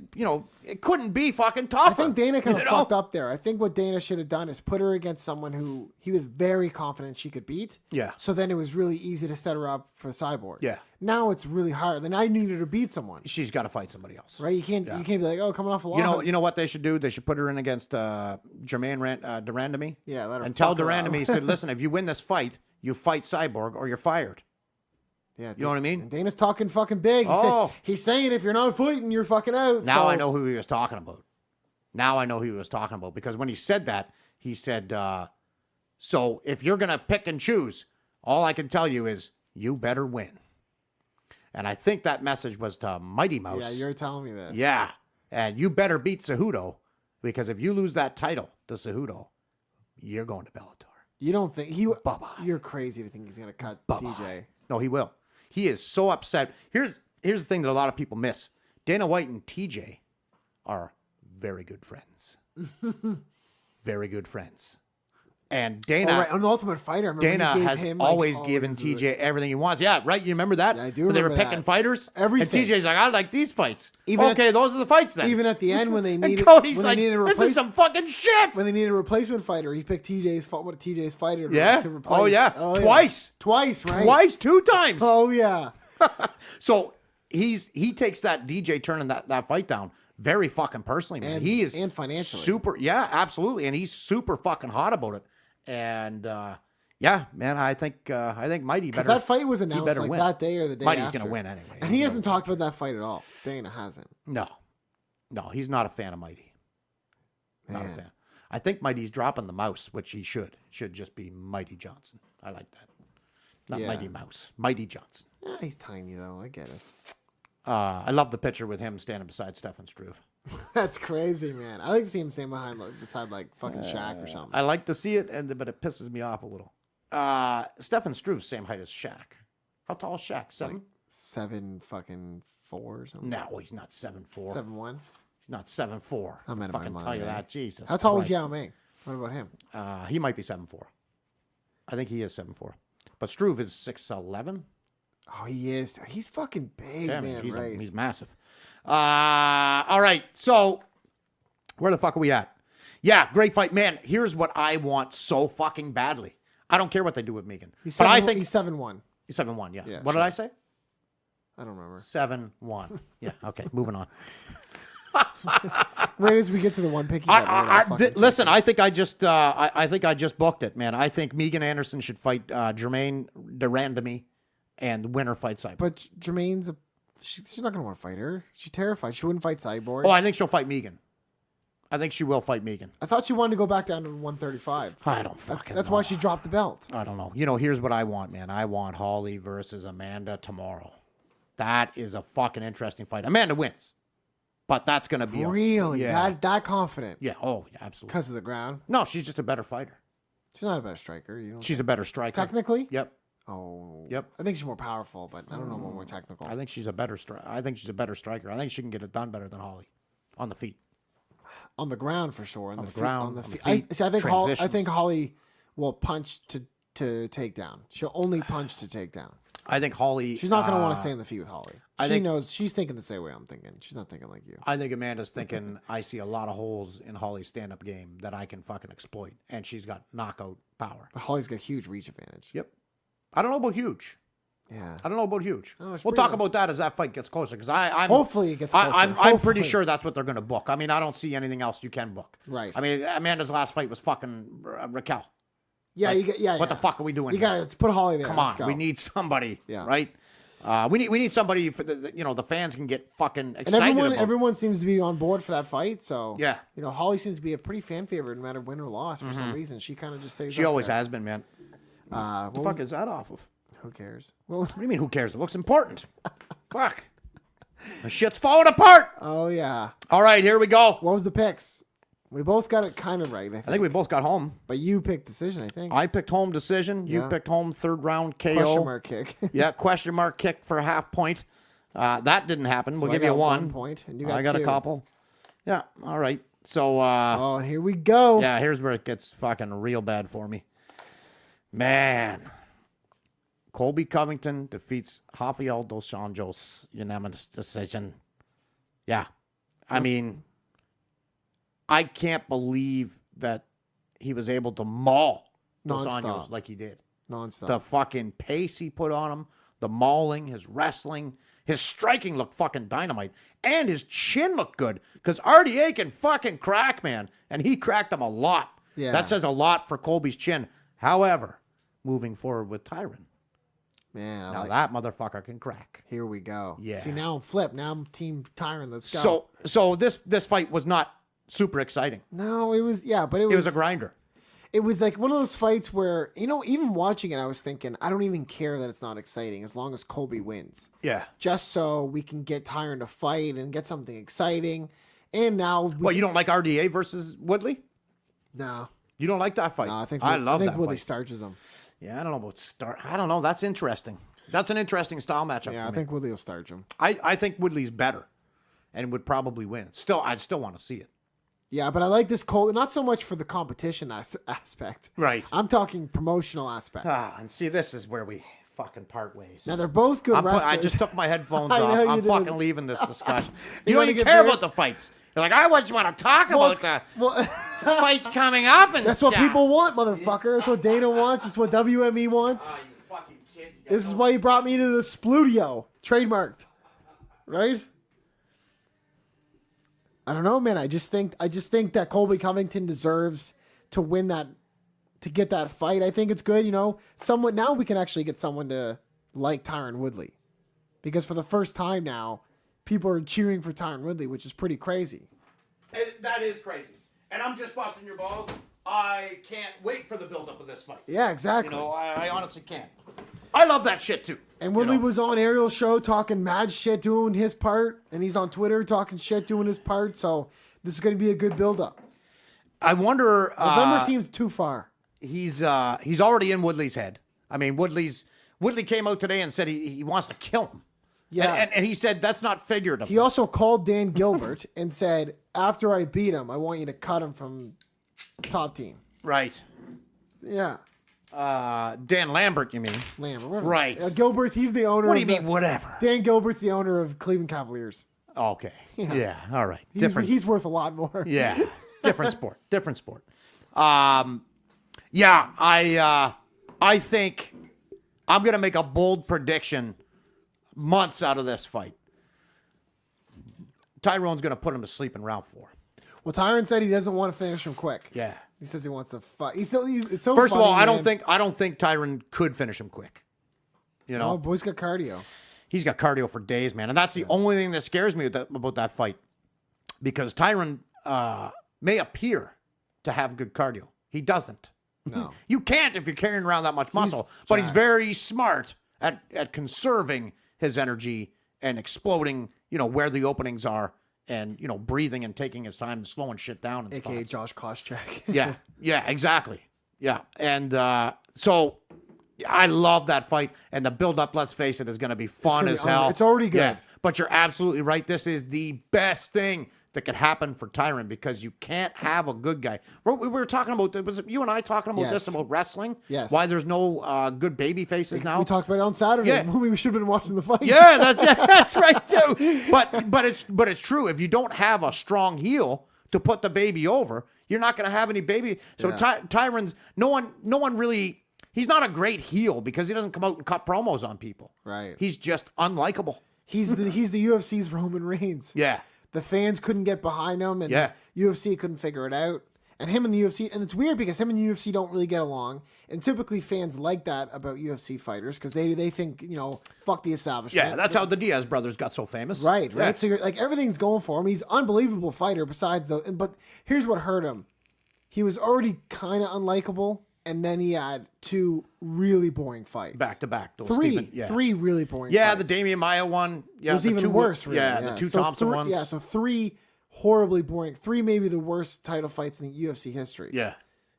it couldn't be fucking tougher. I think Dana kind of fucked up there. I think what Dana should have done is put her against someone who he was very confident she could beat. Yeah. So then it was really easy to set her up for Cyborg. Yeah. Now it's really hard. And I needed her to beat someone. She's got to fight somebody else. Right? You can't be like, oh, coming off a loss. You know what they should do? They should put her in against Jermaine Durandamy. Yeah, let her and tell fuck her up. Durandamy, said, listen, if you win this fight, you fight Cyborg or you're fired. Yeah, you know what I mean? And Dana's talking fucking big. He's saying if you're not fighting, you're fucking out. Now I know who he was talking about. Because when he said that, he said, so if you're going to pick and choose, all I can tell you is you better win. And I think that message was to Mighty Mouse. Yeah, you're telling me this. Yeah. And you better beat Cejudo because if you lose that title to Cejudo, you're going to Bellator. You don't think Bye-bye. You're crazy to think he's going to cut Bye-bye. DJ. No, he will. He is so upset. Here's the thing that a lot of people miss. Dana White and TJ are very good friends. Very good friends. And Dana, on The Ultimate Fighter, I remember Dana he gave has him, always given TJ everything he wants. Yeah, right. You remember that? Yeah, I do when they were remember picking that. fighters. Everything. And TJ's like, I like these fights. Even okay, those are the fights then. Even at the end when they needed, and Cody's when like, they needed this is some fucking shit. When they needed a replacement fighter, he picked TJ's fighter. Yeah. To replace. Oh yeah. Twice. Twice, right? Twice, 2 times. Oh yeah. So he takes that DJ turning that fight down very fucking personally, man. He is and financially super. Yeah, absolutely, and he's super fucking hot about it. And yeah, man, I think Mighty better. That fight was announced like win. that day or the day Mighty's after. gonna win anyway. And he hasn't talked about that fight at all. Dana hasn't. No, he's not a fan of Mighty. Not a fan. I think Mighty's dropping the mouse, which he should. Should just be Mighty Johnson. I like that. Not Mighty Mouse. Mighty Johnson. Yeah, he's tiny though. I get it. I love the picture with him standing beside Stefan Struve. That's crazy, man. I like to see him stand beside fucking Shaq or something. I like to see it, but it pisses me off a little. Stefan Struve's same height as Shaq. How tall is Shaq? 7? 7 fucking 4 or something. No, he's not 7'4". 7'1". He's not 7'4". I'm out of my fucking mind, tell you man. that. Jesus. How tall Christ. is Yao Ming? What about him? He might be 7'4". I think he is 7'4". But Struve is 6'11". Oh, he is. He's fucking big, Yeah, man. Right. He's massive. All right. So where the fuck are we at? Yeah, great fight. Man, here's what I want so fucking badly. I don't care what they do with Megan. I think he's 7'1". He's 7'1", yeah. Yeah, What did I say? I don't remember. 7'1". Yeah, okay, moving on. Right as we get to the one pick, listen, I think I just booked it, man. I think Megan Anderson should fight Jermaine Durandamy, and the winner fight Cyborg. But Jermaine's she's not gonna want to fight her. She's terrified. She wouldn't fight Cyborg. Oh, I think she'll fight Megan. I think she will fight Megan. I thought she wanted to go back down to 135. I don't fucking That's know. why she dropped the belt. I don't know. Here's what I want, man. I want Holly versus Amanda tomorrow. That is a fucking interesting fight. Amanda wins. But that's going to be really yeah. that confident. Yeah. Oh, yeah, absolutely. Because of the ground. No, she's just a better fighter. She's not a better striker. She's a better striker. Technically? Yep. Oh. Yep. I think she's more powerful, but I don't know about more technical. I think she's a better striker. I think she can get it done better than Holly on the feet. On the ground for sure. On the ground. On the feet. I think Holly will punch to take down. She'll only punch to take down. I think Holly. She's not going to want to stay in the feet with Holly. She knows. She's thinking the same way I'm thinking. She's not thinking like you. I think Amanda's thinking, I see a lot of holes in Holly's stand-up game that I can fucking exploit. And she's got knockout power. But Holly's got huge reach advantage. Yep. I don't know about huge. Yeah. I don't know about huge. Oh, We'll talk about that as that fight gets closer. Because I'm hopefully it gets closer. I'm pretty sure that's what they're going to book. I mean, I don't see anything else you can book. Right. I mean, Amanda's last fight was fucking Raquel. Yeah, Like, what the fuck are we doing? You got to put Holly there. Come Let's on, go. we need somebody. Yeah. Right. We need somebody for the fans can get fucking excited. And about. everyone seems to be on board for that fight. So Yeah. Holly seems to be a pretty fan favorite, no matter win or loss. For some reason, she kind of just stays. She up always there. has been, man. What the fuck is that off of? Who cares? Well, What do you mean? Who cares? It looks important. Fuck. The shit's falling apart. oh yeah. All right, here we go. What was the picks? We both got it kind of right. I I think we both got home. But you picked decision. I think. I picked home decision. You Yeah. picked home third round KO. Question mark kick. Yeah, question mark kick for a half point. That didn't happen. So We'll I give you got 1 point, and you got I got two. a couple. Yeah. All right. So. Oh, here we go. Yeah, here's where it gets fucking real bad for me. Man. Colby Covington defeats Rafael dos Anjos unanimous decision. Yeah. I mean, I can't believe that he was able to maul dos Nonstop. Anjos like he did. Nonstop. The fucking pace he put on him, the mauling, his wrestling, his striking looked fucking dynamite. And his chin looked good because RDA can fucking crack, man. And he cracked him a lot. Yeah. That says a lot for Colby's chin. However, moving forward with Tyron, Man, now that motherfucker can crack. here we go. Yeah. See, now I'm flipped. Now I'm Team Tyron. Let's go. So this fight was not super exciting. No, it was but it It was a grinder. It was like one of those fights where, even watching it, I was thinking, I don't even care that it's not exciting as long as Colby wins. Yeah. Just so we can get Tyron to fight and get something exciting. And now... Well, you don't like RDA versus Woodley? No. You don't like that fight? No, I think that Woodley fight. starches him. Yeah, I don't know about I don't know. That's interesting. That's an interesting style matchup Yeah, for I me. think Woodley will starch him. I think Woodley's better and would probably win. I'd still want to see it. Yeah, but I like this Colby, not so much for the competition aspect. Right. I'm talking promotional aspect. And see, this is where we fucking part ways. Now, they're both good wrestlers. I just took my headphones I know off. you I'm did. fucking leaving this discussion. You You don't wanna even get care married? about the fights. You're like, I just want to talk about the Well, fights coming up and that's stuff. what people want, motherfucker. That's what Dana wants. That's what WME wants. Oh, you fucking kids. This is why you brought me to the Spludio. Trademarked. Right? I don't know, man. I just think that Colby Covington deserves to win that, to get that fight. I think it's good, someone, now we can actually get someone to like Tyron Woodley. Because for the first time now, people are cheering for Tyron Woodley, which is pretty crazy. That is crazy. And I'm just busting your balls. I can't wait for the buildup of this fight. Yeah, exactly. I honestly can't. I love that shit too. And Woodley was on Ariel's show talking mad shit, doing his part. And he's on Twitter talking shit, doing his part. So this is going to be a good build-up. I wonder... November seems too far. He's already in Woodley's head. I mean, Woodley came out today and said he wants to kill him. Yeah. And he said that's not figurative. He also called Dan Gilbert and said, after I beat him, I want you to cut him from top team. Right. Yeah. Dan Lambert, you mean? Lambert. Whatever. Right. Gilbert, he's the owner What do of you mean, whatever? Dan Gilbert's the owner of Cleveland Cavaliers. Okay. Yeah. All right. He's worth a lot more. Yeah. Different sport. Different sport. Yeah. I think I'm going to make a bold prediction months out of this fight. Tyrone's going to put him to sleep in round 4. Well, Tyron said he doesn't want to finish him quick. Yeah. He says he wants to fight. It's so First of all, funny, I man. don't think Tyron could finish him quick. You know, Oh, boy's got cardio. he's got cardio for days, man, and that's the only thing that scares me about that fight, because Tyron may appear to have good cardio. He doesn't. No. You can't if you're carrying around that much muscle. But he's very smart at conserving his energy and exploding, where the openings are, and breathing and taking his time and slowing shit down and AKA spots. Josh Koscheck. Yeah, exactly. Yeah. And so I love that fight. And the build-up, let's face it, is going to be fun gonna as be hell. it's already good. Yeah, but you're absolutely right. This is the best thing that could happen for Tyron because you can't have a good guy. We were talking about, was it you and I talking about this about wrestling? Yes. Why there's no good baby faces now? We talked about it on Saturday when we should have been watching the fight. Yeah, that's right too. But it's true. If you don't have a strong heel to put the baby over, you're not going to have any baby. So Tyron's no one really. He's not a great heel because he doesn't come out and cut promos on people. Right. He's just unlikable. He's the UFC's Roman Reigns. Yeah. The fans couldn't get behind him, and the UFC couldn't figure it out. And him and the UFC, and it's weird because him and the UFC don't really get along. And typically fans like that about UFC fighters because they think, fuck the establishment. Yeah, that's how the Diaz brothers got so famous. Right. Yeah. So you're, like everything's going for him. He's an unbelievable fighter besides though. But here's what hurt him. He was already kind of unlikable. And then he had 2 really boring fights. Back to back. Three really boring fights. Yeah, the Damian Maia one. Yeah, it was even worse, really. Yeah, the 2 Thompson ones. Yeah, so 3 horribly boring. 3 maybe the worst title fights in the UFC history. Yeah.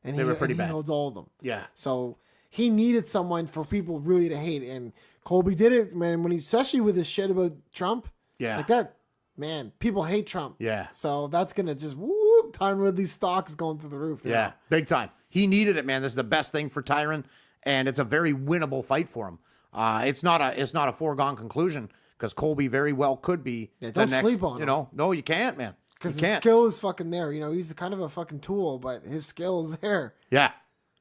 And they were pretty bad. He holds all of them. Yeah. So he needed someone for people really to hate. And Colby did it, man, when especially with his shit about Trump. Yeah. Like that, man, people hate Trump. Yeah. So that's going to just, whoop, Tyron Woodley's stock's going through the roof. Yeah, big time. He needed it, man. This is the best thing for Tyron, and it's a very winnable fight for him. It's not a foregone conclusion because Colby very well could be don't sleep on him. No, you can't, man. Because his skill is fucking there. He's kind of a fucking tool, but his skill is there. Yeah,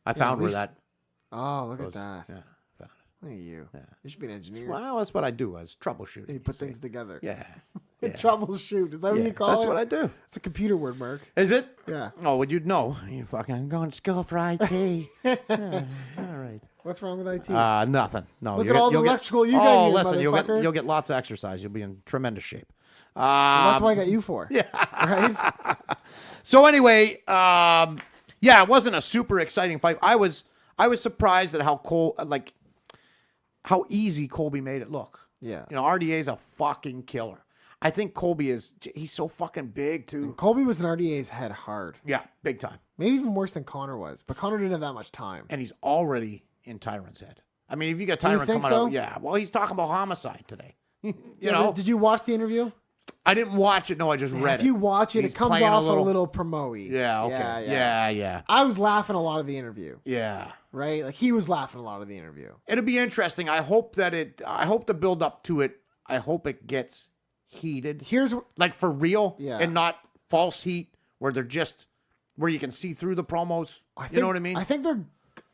I found where that. Oh, look at that. Yeah, found it. Look at you. Yeah. You should be an engineer. Well, that's what I do. Is troubleshoot. You put things together. Yeah. Troubleshoot. Is that what you call it? That's what I do. It's a computer word, Mark. Is it? Yeah. Oh, well, you'd know. You fucking going to school for IT. All right. What's wrong with IT? Nothing. No. Look at all the electrical you got here, listen, motherfucker. you'll get lots of exercise. You'll be in tremendous shape. Well, that's what I got you for. Yeah. Right? So anyway, it wasn't a super exciting fight. I was surprised at how easy Colby made it look. Yeah. RDA's a fucking killer. I think Colby he's so fucking big too. And Colby was in RDA's head hard. Yeah, big time. Maybe even worse than Connor was, but Connor didn't have that much time. And he's already in Tyron's head. I mean, if you got Tyron coming out, yeah. Well, he's talking about homicide today. you know. Did you watch the interview? I didn't watch it. No, I just read it. If you watch it, it comes off a little promo-y. Yeah, okay. Yeah. I was laughing a lot of the interview. Yeah. Right? Like, he was laughing a lot of the interview. It'll be interesting. I hope the build up to it, I hope it gets heated. Here's like for real and not false heat where where you can see through the promos. You know what I mean? I think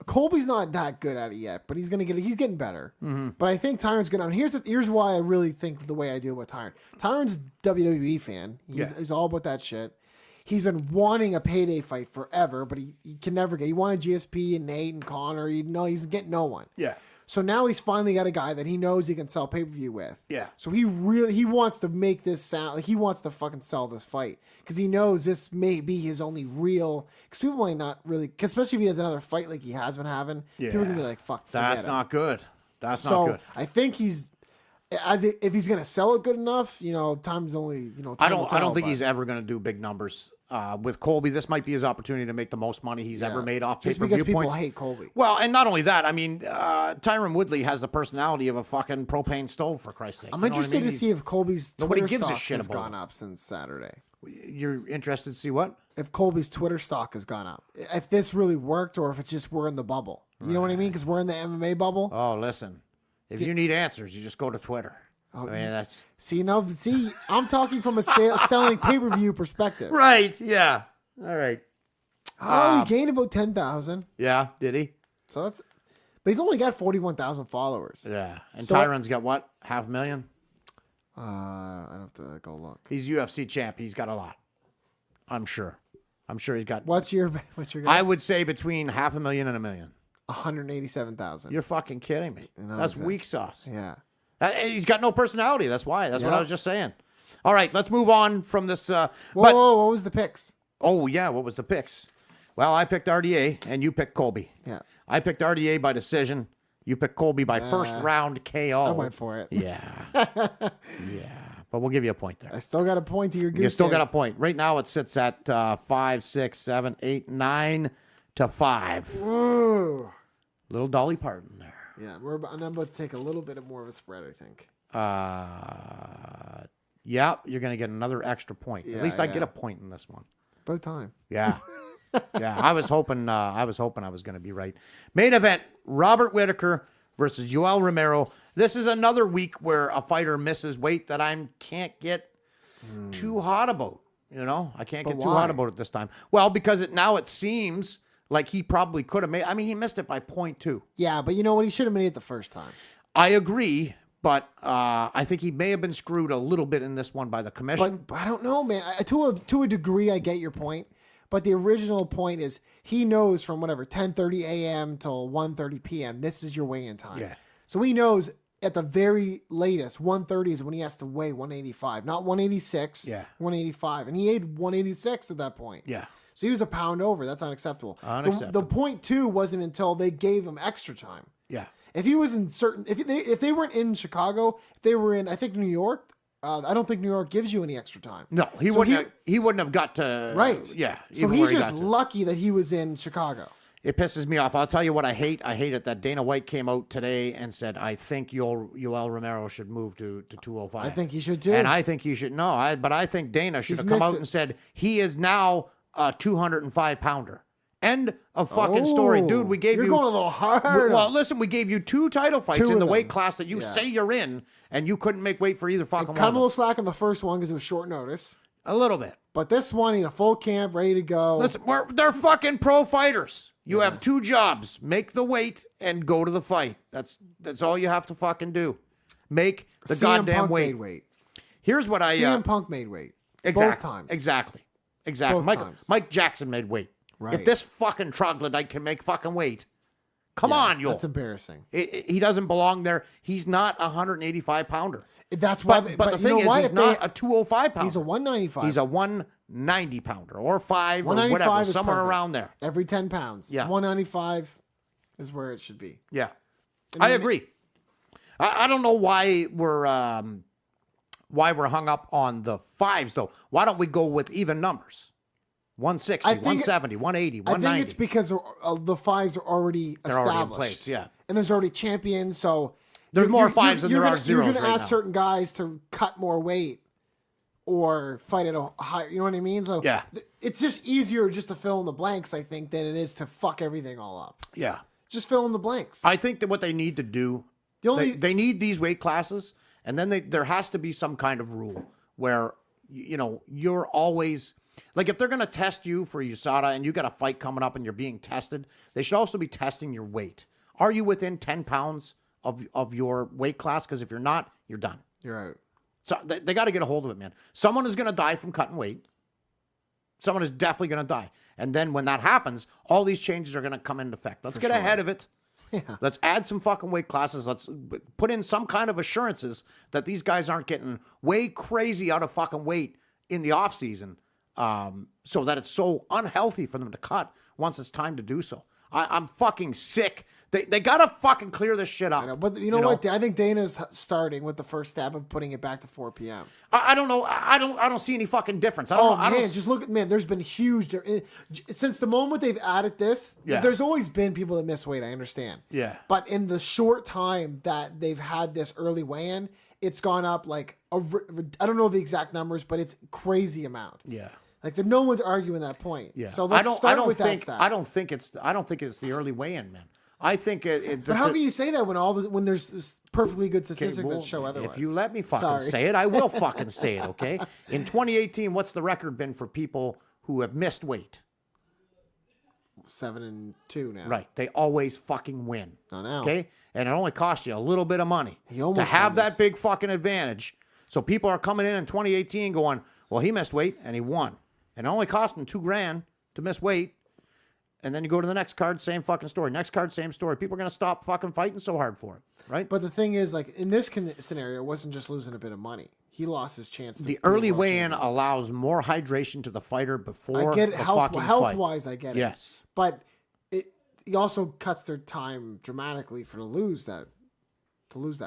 Colby's not that good at it yet, but he's getting better. Mm-hmm. But I think Tyron's good. And here's why I really think the way I do about Tyron. Tyron's a WWE fan. He's all about that shit. He's been wanting a payday fight forever, but he can never get. He wanted GSP and Nate and Connor. He's getting no one. Yeah. So now he's finally got a guy that he knows he can sell pay-per-view with. Yeah. So he wants to make this sound like he wants to fucking sell this fight because he knows this may be his only real. Because people might not really, especially if he has another fight like he has been having. Yeah. People are gonna be like, "Fuck, that's not good. That's not good." I think if he's gonna sell it good enough, time's only time I don't think he's ever gonna do big numbers. With Colby, this might be his opportunity to make the most money he's ever made off pay-per-view points. Just because people hate Colby. Well, and not only that, I mean, Tyron Woodley has the personality of a fucking propane stove, for Christ's sake. I'm interested to see if Colby's Twitter stock has about gone up since Saturday. You're interested to see what? If Colby's Twitter stock has gone up. If this really worked or if it's just we're in the bubble. You know what I mean? Because we're in the MMA bubble. Oh, listen. If you need answers, you just go to Twitter. Oh, I mean, that's... See, I'm talking from a selling pay-per-view perspective. Right, yeah. All right. Oh, he gained about 10,000. Yeah, did he? So but he's only got 41,000 followers. Yeah. And Tyron's got what? 500,000? I'd have to go look. He's UFC champ. He's got a lot. I'm sure he's got... What's your guess? I would say between 500,000 and 1 million. 187,000. You're fucking kidding me. That's weak sauce. Yeah. He's got no personality. That's why. That's what I was just saying. All right, let's move on from this. Whoa, what was the picks? Oh, yeah, what was the picks? Well, I picked RDA, and you picked Colby. Yeah. I picked RDA by decision. You picked Colby by first round KO. I went for it. Yeah. Yeah. But we'll give you a point there. I still got a point to your goose. You still got a point. Right now it sits at 5, 6, 7, 8, 9 to 5. Whoa. Little Dolly Parton there. Yeah, I'm about to take a little bit more of a spread, I think. Yeah, you're going to get another extra point. At least I get a point in this one. About time. Yeah. Yeah, I was hoping I was going to be right. Main event, Robert Whittaker versus Yoel Romero. This is another week where a fighter misses weight that I can't get too hot about. You know, I can't get too hot about it this time. Well, because it seems like he probably could have made. I mean, he missed it by 0.2. Yeah, but you know what? He should have made it the first time. I agree, but I think he may have been screwed a little bit in this one by the commission. But I don't know, man. To a degree, I get your point. But the original point is he knows from 10:30 a.m. till 1:30 p.m. This is your weigh-in time. Yeah. So he knows at the very latest 1:30 is when he has to weigh 185, not 186. Yeah. 185, and he weighed 186 at that point. Yeah. So he was a pound over. That's unacceptable. Unacceptable. The 0.2 wasn't until they gave him extra time. Yeah. If he was in if they weren't in Chicago, if they were in, I think, New York. I don't think New York gives you any extra time. No, he wouldn't have got to. Right. Yeah. So he's just lucky that he was in Chicago. It pisses me off. I'll tell you what I hate. I hate it that Dana White came out today and said, I think Yoel Romero should move to 205. I think he should too. And I think he should. No, but I think Dana should have come out and said, he is now a 205 pounder. End of fucking story. Dude, we gave You're going a little hard. Well, listen, we gave you 2 title fights in the weight class that you Yeah. say you're in, and you couldn't make weight for either fucking one. Cut him of a them. little slack on the first one because it was short notice. A little bit. But this one, in a full camp, ready to go. Listen, they're fucking pro fighters. You have 2 jobs. Make the weight and go to the fight. That's all you have to fucking do. Make the CM goddamn Punk weight. made weight. Here's what I... CM Punk made weight. Exactly. Both times. Exactly. Both times. Mike Jackson made weight. Right. If this fucking troglodyte can make fucking weight, come on, yo. That's embarrassing. He doesn't belong there. He's not a 185 pounder. That's why. But the thing is, he's not a 205 pounder. He's a 195. He's a 190 pounder or 5 or 195 whatever, is somewhere perfect. around there. Every 10 pounds. Yeah. 195 is where it should be. Yeah, I agree. I don't know why we're hung up on the 5s though. Why don't we go with even numbers? 160, 170, 180, 190. I think it's because the 5s are already They're established. already in place, yeah. And there's already champions, so There's more 5s than there are 0s You're going to right ask now. certain guys to cut more weight or fight at a higher, you know what I mean? So Yeah. It's just easier just to fill in the blanks, I think, than it is to fuck everything all up. Yeah. Just fill in the blanks. I think that what they need to do, they need these weight classes, and then there has to be some kind of rule where, you're always... Like, if they're going to test you for USADA and you got a fight coming up and you're being tested, they should also be testing your weight. Are you within 10 pounds of your weight class? Because if you're not, you're done. You're out. So they got to get a hold of it, man. Someone is going to die from cutting weight. Someone is definitely going to die. And then when that happens, all these changes are going to come into effect. Let's get ahead of it. Yeah. Let's add some fucking weight classes. Let's put in some kind of assurances that these guys aren't getting way crazy out of fucking weight in the off season. So that it's so unhealthy for them to cut once it's time to do so. I'm fucking sick. They gotta fucking clear this shit up. I know, but you know what? I think Dana's starting with the first step of putting it back to 4 p.m. I don't know. I don't see any fucking difference. Just look at there's been huge since the moment they've added this. Yeah. There's always been people that miss weight. I understand. Yeah. But in the short time that they've had this early weigh-in, it's gone up like I don't know the exact numbers, but it's crazy amount. Yeah. Like no one's arguing that point. Yeah. So let's start with that stat. I don't think it's the early weigh-in, man. I think But how can you say that when there's this perfectly good statistics that show otherwise? If you let me fucking say it, I will fucking say it, okay? In 2018, what's the record been for people who have missed weight? 7-2 now. Right. They always fucking win. I know. Okay? And it only costs you a little bit of money almost to have won that this. big fucking advantage. So people are coming in 2018 going, well, he missed weight and he won. And it only cost him $2,000 to miss weight. And then you go to the next card, same fucking story. Next card, same story. People are going to stop fucking fighting so hard for it, right? But the thing is, like, in this scenario, it wasn't just losing a bit of money. He lost his chance to the be early world weigh-in champion. allows more hydration to the fighter before I get it. the fucking fight. Health-wise, I get it. Yes. But he also cuts their time dramatically to lose that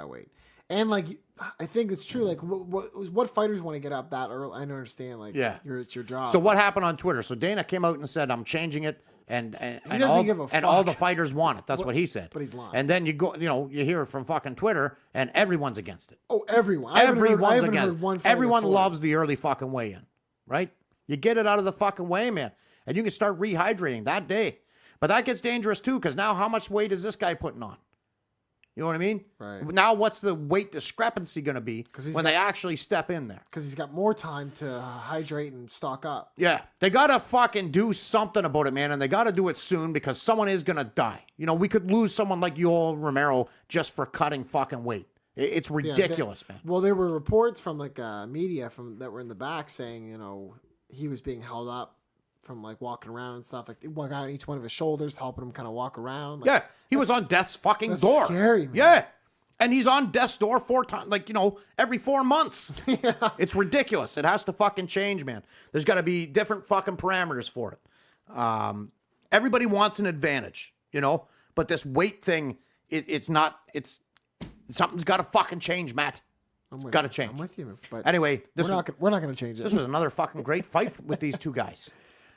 weight. And, like, I think it's true. Like, what fighters want to get up that early? I don't understand. Like, Yeah. it's your job. So what happened on Twitter? So Dana came out and said, I'm changing it. He doesn't give a and all the fuck. fighters want it. That's what he said. But he's lying. And then you go, you hear it from fucking Twitter, and everyone's against it. Oh, everyone. I haven't Everyone's heard against one it. fighter Everyone for it. loves the early fucking weigh-in, right? You get it out of the fucking way, man, and you can start rehydrating that day. But that gets dangerous too, because now how much weight is this guy putting on? You know what I mean? Right. Now what's the weight discrepancy going to be when they actually step in there? Because he's got more time to hydrate and stock up. Yeah. They got to fucking do something about it, man, and they got to do it soon because someone is going to die. We could lose someone like Yoel Romero just for cutting fucking weight. It's ridiculous, man. Well, there were reports from media that were in the back saying, he was being held up from walking around and stuff. One guy on each one of his shoulders helping him kind of walk around. Yeah, he was on death's fucking door. Scary, man. Yeah, and he's on death's door 4 times, every 4 months. Yeah. It's ridiculous. It has to fucking change, man. There's got to be different fucking parameters for it. Everybody wants an advantage, but this weight thing, it's not. It's something's got to fucking change, Matt. It's got to change. I'm with you, but anyway, we're not going to change it. This was another fucking great fight with these two guys.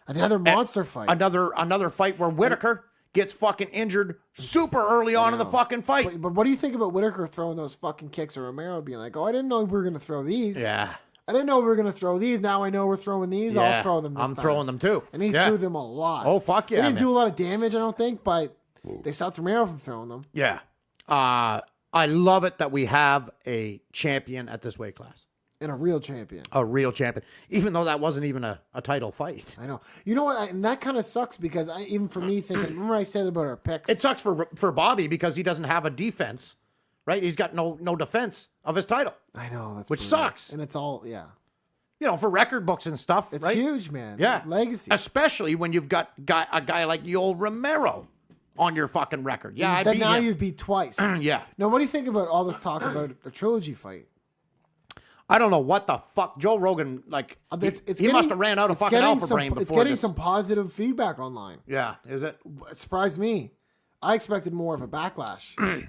Another monster fight. Another fight where Whitaker gets fucking injured super early on in the fucking fight. But what do you think about Whitaker throwing those fucking kicks, or Romero being like, "Oh, I didn't know we were going to throw these. Yeah. I didn't know we were going to throw these. Now I know we're throwing these. Yeah. I'll throw them this I'm time." throwing them too. And he threw them a lot. Oh, fuck yeah, They didn't man. do a lot of damage, I don't think, but they stopped Romero from throwing them. Yeah. I love it that we have a champion at this weight class. And a real champion. A real champion. Even though that wasn't even a title fight. I know. You know what? And that kind of sucks because even for me thinking, remember I said about our picks? It sucks for Bobby because he doesn't have a defense, right? He's got no defense of his title. I know. Which sucks. And it's all, yeah. For record books and stuff, It's right? huge, man. Yeah. Legacy. Especially when you've got a guy like Yoel Romero on your fucking record. Yeah, I beat him. You've beat twice. Yeah. Now, what do you think about all this talk about a trilogy fight? I don't know what the fuck. Joe Rogan, he must have ran out of fucking alpha brain before It's getting this. some positive feedback online. Yeah, is it? It surprised me. I expected more of a backlash.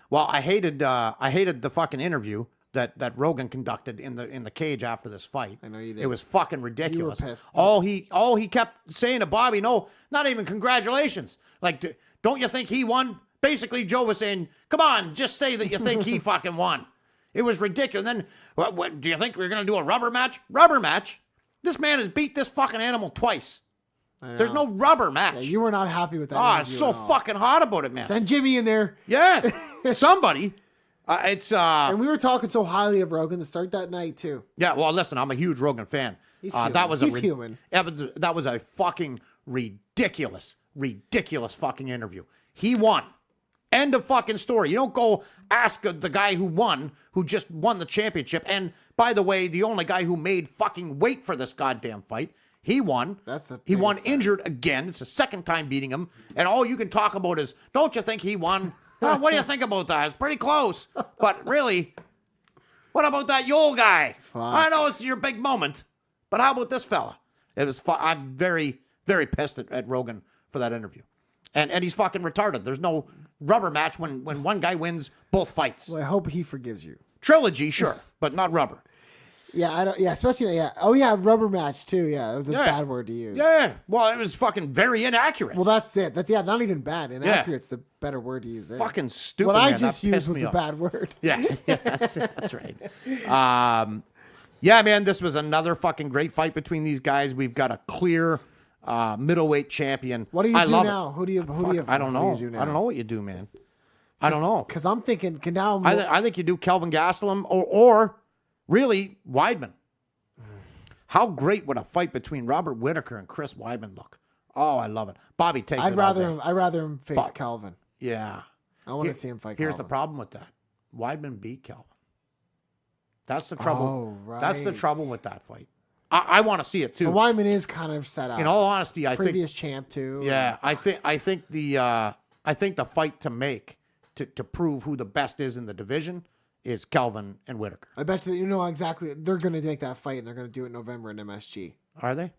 Well, I hated the fucking interview that Rogan conducted in the cage after this fight. I know you did. It was fucking ridiculous. You were pissed. All he kept saying to Bobby, no, not even congratulations. Don't you think he won? Basically, Joe was saying, come on, just say that you think he fucking won. It was ridiculous. And then, what do you think we're going to do a rubber match? Rubber match? This man has beat this fucking animal twice. There's no rubber match. Yeah, you were not happy with that. Oh, it's so fucking hot about it, man. Send Jimmy in there. Yeah, somebody. And we were talking so highly of Rogan to start that night too. Yeah, well, listen, I'm a huge Rogan fan. He's human. He's human. That was a fucking ridiculous fucking interview. He won. End of fucking story. You don't go ask the guy who just won the championship. And by the way, the only guy who made fucking weight for this goddamn fight. He won. He won injured again. It's the second time beating him. And all you can talk about is, don't you think he won? What do you think about that? It's pretty close. But really, what about that Yoel guy? Fuck. I know it's your big moment, but how about this fella? It was. I'm very, very pissed at Rogan for that interview. And he's fucking retarded. There's no rubber match when one guy wins both fights. Well, I hope he forgives you. Trilogy, sure, but not rubber. Yeah, I don't. Yeah, especially Oh yeah, rubber match too. Yeah, it was a bad word to use. Yeah, well, it was fucking very inaccurate. Well, that's it. That's not even bad. Inaccurate's the better word to use there. Fucking stupid. What man. I just That used pissed was me a off. bad word. Yeah, that's right. Yeah, man, this was another fucking great fight between these guys. We've got a clear middleweight champion. What do you I do love now? It. Who do you? I don't know. What do you do now? I don't know what you do, man. I don't know. Because I'm thinking, I think you do Kelvin Gastelum or really Weidman. How great would a fight between Robert Whitaker and Chris Weidman look? Oh, I love it. Bobby takes it. I'd rather him face Calvin. Yeah. I want to see him fight. Here's Calvin. the problem with that. Weidman beat Kelvin. That's the trouble. Oh, right. That's the trouble with that fight. I want to see it too. So Weidman is kind of set up. In all honesty, I think previous champ too. Yeah, I think the fight to make to prove who the best is in the division is Kelvin and Whitaker. I bet you know exactly. They're going to make that fight, and they're going to do it in November in MSG. Are they?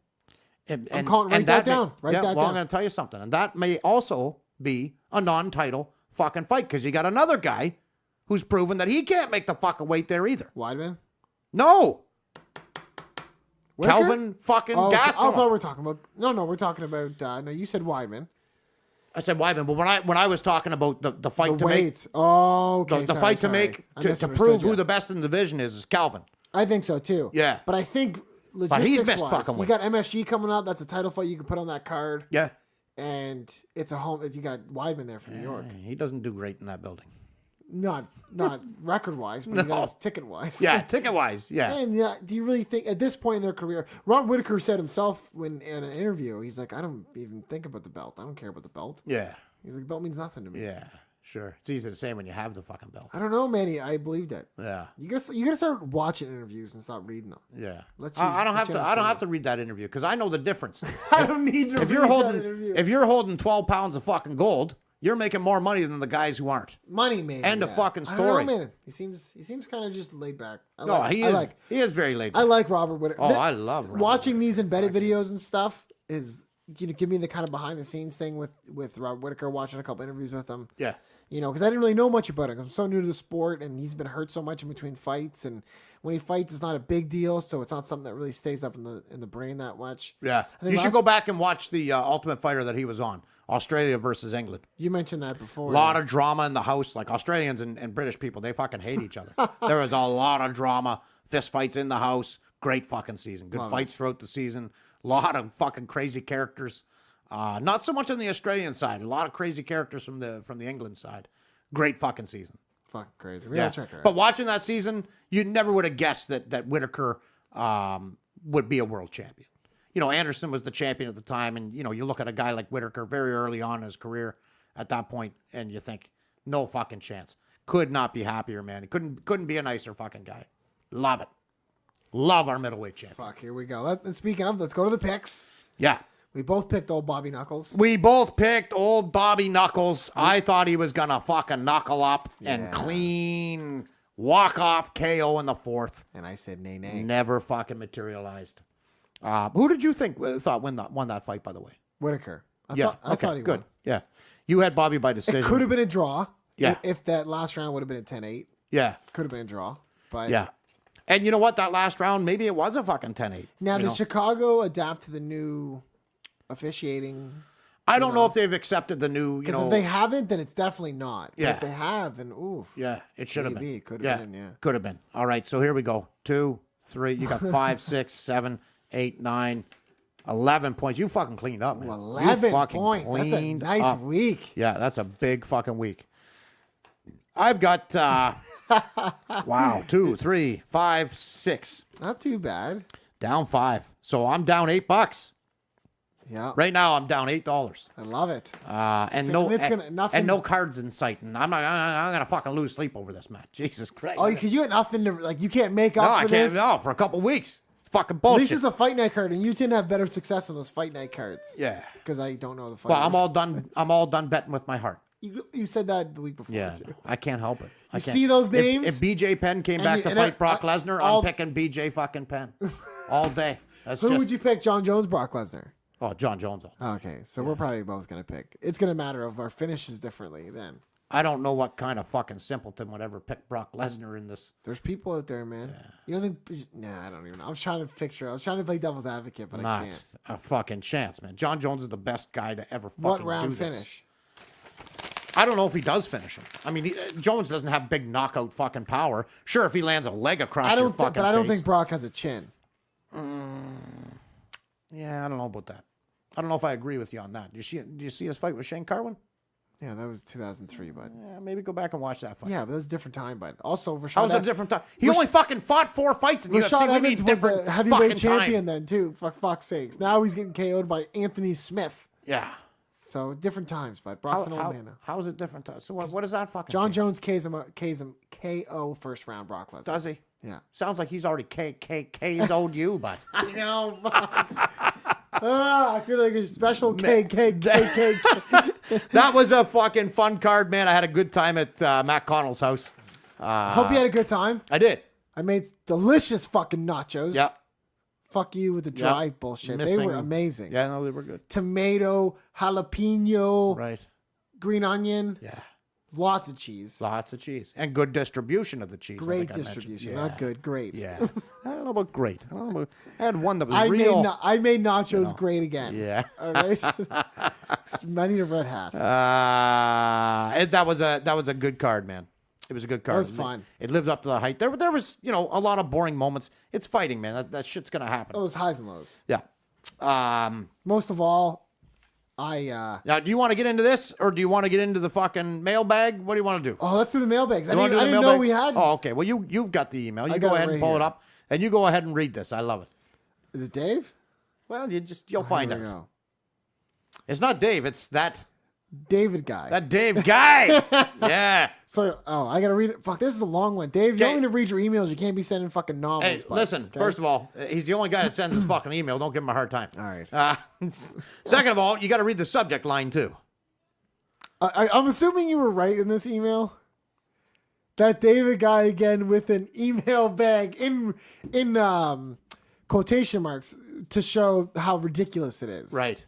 I'm calling. Write that down. Write that down. I'm going to tell you something, and that may also be a non-title fucking fight because you got another guy who's proven that he can't make the fucking weight there either. Weidman? No. Whitaker? Calvin fucking Oh, Gastelum. I thought we were talking about. No, we're talking about. No, you said Weidman. I said Weidman, but when I was talking about the fight The to weights. Oh, okay. make, the fight to make to prove who the best in the division is Calvin. I think so too. Yeah. But I think But logistics he's missed wise, fucking you weight. got MSG coming up. That's a title fight you can put on that card. Yeah. And it's a home. You got Weidman there for New York. He doesn't do great in that building. Not record wise, but he does ticket wise. Yeah, ticket wise. Yeah. And yeah, do you really think at this point in their career, Ron Whitaker said himself when in an interview, he's like, I don't even think about the belt. I don't care about the belt. Yeah. He's like, the belt means nothing to me. Yeah. Sure. It's easy to say when you have the fucking belt. I don't know, Manny. I believed it. Yeah. You gotta start watching interviews and stop reading them. Yeah. I don't have to read that interview because I know the difference. I don't need to. If you're holding 12 pounds of fucking gold, you're making more money than the guys who aren't. Money, maybe. End of fucking I don't know, story. man. He seems kind of just laid back. He is very laid back. I like Robert Whitaker. Oh, I love Robert watching these embedded videos and stuff. Is give me the kind of behind the scenes thing with Robert Whitaker. Watching a couple interviews with him. Yeah. Because I didn't really know much about it. I'm so new to the sport, and he's been hurt so much in between fights. And when he fights, it's not a big deal, so it's not something that really stays up in the brain that much. Yeah, you should go back and watch the Ultimate Fighter that he was on, Australia versus England. You mentioned that before. A lot of drama in the house, like Australians and British people, they fucking hate each other. There was a lot of drama, fist fights in the house. Great fucking season. Good fights throughout the season. A lot of fucking crazy characters. Not so much on the Australian side. A lot of crazy characters from the England side. Great fucking season. Fucking crazy. We gotta check her out. But watching that season, you never would have guessed that Whitaker would be a world champion. Anderson was the champion at the time, and you look at a guy like Whitaker very early on in his career at that point, and you think, no fucking chance. Could not be happier, man. He couldn't be a nicer fucking guy. Love it. Love our middleweight champion. Fuck, here we go. And speaking of, let's go to the picks. Yeah. We both picked old Bobby Knuckles. We both picked old Bobby Knuckles. I thought he was going to fucking knuckle up and clean walk-off KO in the fourth. And I said, nay, nay. Never fucking materialized. Who did you thought won that fight, by the way? Whitaker. I thought he good. won. Yeah. You had Bobby by decision. It could have been a draw. Yeah. If that last round would have been a 10-8. Yeah. Could have been a draw. But yeah. And you know what? That last round, maybe it was a fucking 10-8. Now, does Chicago adapt to the new officiating? I don't know if they've accepted the new, Because if they haven't, then it's definitely not. Yeah. But if they have, then oof. Yeah, it should have been. Maybe. Could have been, yeah. Could have been. All right, so here we go. 2, 3. You got 5, 6, 7, 8, 9, 11 points. You fucking cleaned up, man. 11 you fucking points. That's a nice up. week. Yeah, that's a big fucking week. I've got, wow, 2, 3, 5, 6. Not too bad. Down 5. So I'm down $8. Yeah. Right now, I'm down $8. I love it. And no cards in sight. And I'm gonna fucking lose sleep over this match. Jesus Christ. Oh, because you had nothing to you can't make up for this. No, for a couple weeks. It's fucking At bullshit. least it's a fight night card, and you didn't have better success on those fight night cards. Yeah. Because I don't know the fight. Well, I'm all done betting with my heart. You said that the week before too. I can't help it. I can't. See those names? If BJ Penn came back to fight Brock Lesnar, I'm picking BJ fucking Penn all day. Who would you pick? John Jones, Brock Lesnar? Oh, John Jones. Okay, so we're probably both gonna pick. It's gonna matter if our finishes differently then. I don't know what kind of fucking simpleton would ever pick Brock Lesnar in this. There's people out there, man. Yeah. You don't think? Nah, I don't even know. I was trying to play devil's advocate, but I can't. Not a fucking chance, man. John Jones is the best guy to ever fucking What round do this. finish? I don't know if he does finish him. I mean, Jones doesn't have big knockout fucking power. Sure, if he lands a leg across your fucking face. But I don't think Brock has a chin. Yeah, I don't know about that. I don't know if I agree with you on that. Do you see his fight with Shane Carwin? Yeah, that was 2003, bud. Yeah, maybe go back and watch that fight. Yeah, but that was a different time, bud. Also, Rashad. How was it a different time? He only fucking fought 4 fights in UFC. Rashad We Evans mean was different the heavyweight fucking champion time. then too. For fuck's sakes. Now he's getting KO'd by Anthony Smith. Yeah. So different times, bud. Brock's an old man now. How is it different time? So what is that fucking? John change? Jones KO'd KO first round Brock Lesnar. Does he? Yeah. Sounds like he's already KK's owed you, but I know. I feel like a special K. That was a fucking fun card, man. I had a good time at Matt Connell's house. Hope you had a good time. I did. I made delicious fucking nachos. Yep. Fuck you with the dry bullshit. They were amazing. Yeah, no, they were good. Tomato, jalapeno, Right. green onion. Yeah. Lots of cheese. Lots of cheese. And good distribution of the cheese. Great distribution. Not good. Great. Yeah. I don't know about great. I had one that was I real. made nachos great again. Yeah. All right. I need a red hat. That was a good card, man. It was a good card. That was fun. It lived up to the hype. There was, a lot of boring moments. It's fighting, man. That shit's gonna happen. Those highs and lows. Yeah. Most of all, Now, do you want to get into this, or do you want to get into the fucking mailbag? What do you want to do? Oh, let's do the mailbags. I You wanna do the didn't know mailbag? we had. Oh, okay. Well, you've got the email. You got go it ahead right and pull here. it up, and you go ahead and read this. I love it. Is it Dave? Well, you'll find Here we out. go. It's not Dave. It's that David guy. Dave guy. Yeah. So, I gotta read it. Fuck, this is a long one. Dave, you Okay. want me to read your emails? You can't be sending fucking novels. Hey, bud, listen. okay? First of all, he's the only guy that sends his fucking email. Don't give him a hard time. All right. Second of all, you got to read the subject line too. I'm assuming you were right in this email. That David guy again with an email bag in quotation marks to show how ridiculous it is. Right.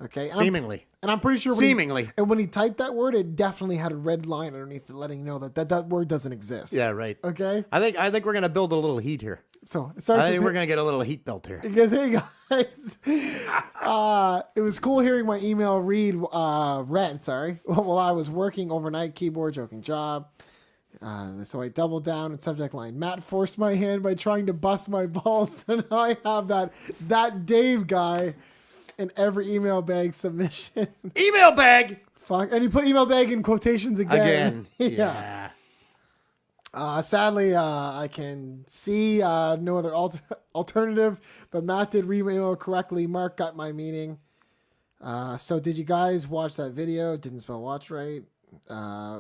Okay. Seemingly. And I'm pretty sure Seemingly. and when he typed that word, it definitely had a red line underneath it, letting you know that word doesn't exist. Yeah. Right. Okay. I think we're gonna build a little heat here. So it starts. I think with we're gonna get a little heat built here. Because hey guys, it was cool hearing my email read while I was working overnight. Keyboard joking job. So I doubled down in subject line. Matt forced my hand by trying to bust my balls, and now I have that Dave guy in every email bag submission. Email bag. Fuck, and he put email bag in quotations again. Yeah. Sadly, I can see no other alternative, but Matt did re-email correctly. Mark got my meaning. So did you guys watch that video? Didn't spell watch right.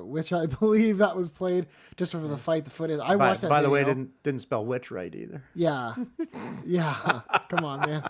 Which I believe that was played just for the fight, the footage. I watched that By the video. way, didn't spell witch right either. Yeah. Yeah. Come on, man.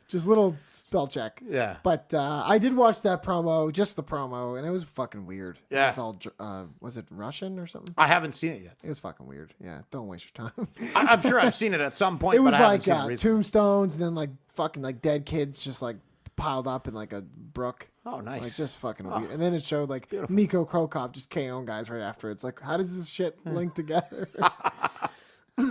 Just little spell check. Yeah. But I did watch that promo, just the promo, and it was fucking weird. Yeah. It was all, was it Russian or something? I haven't seen it yet. It was fucking weird. Yeah. Don't waste your time. I'm sure I've seen it at some point. It was but I haven't like seen it recently. tombstones, and then like fucking like dead kids just like piled up in like a brook. Oh, nice. Like just fucking weird. And then it showed like Miko Krokop just KOing guys right after. It's like, how does this shit link together?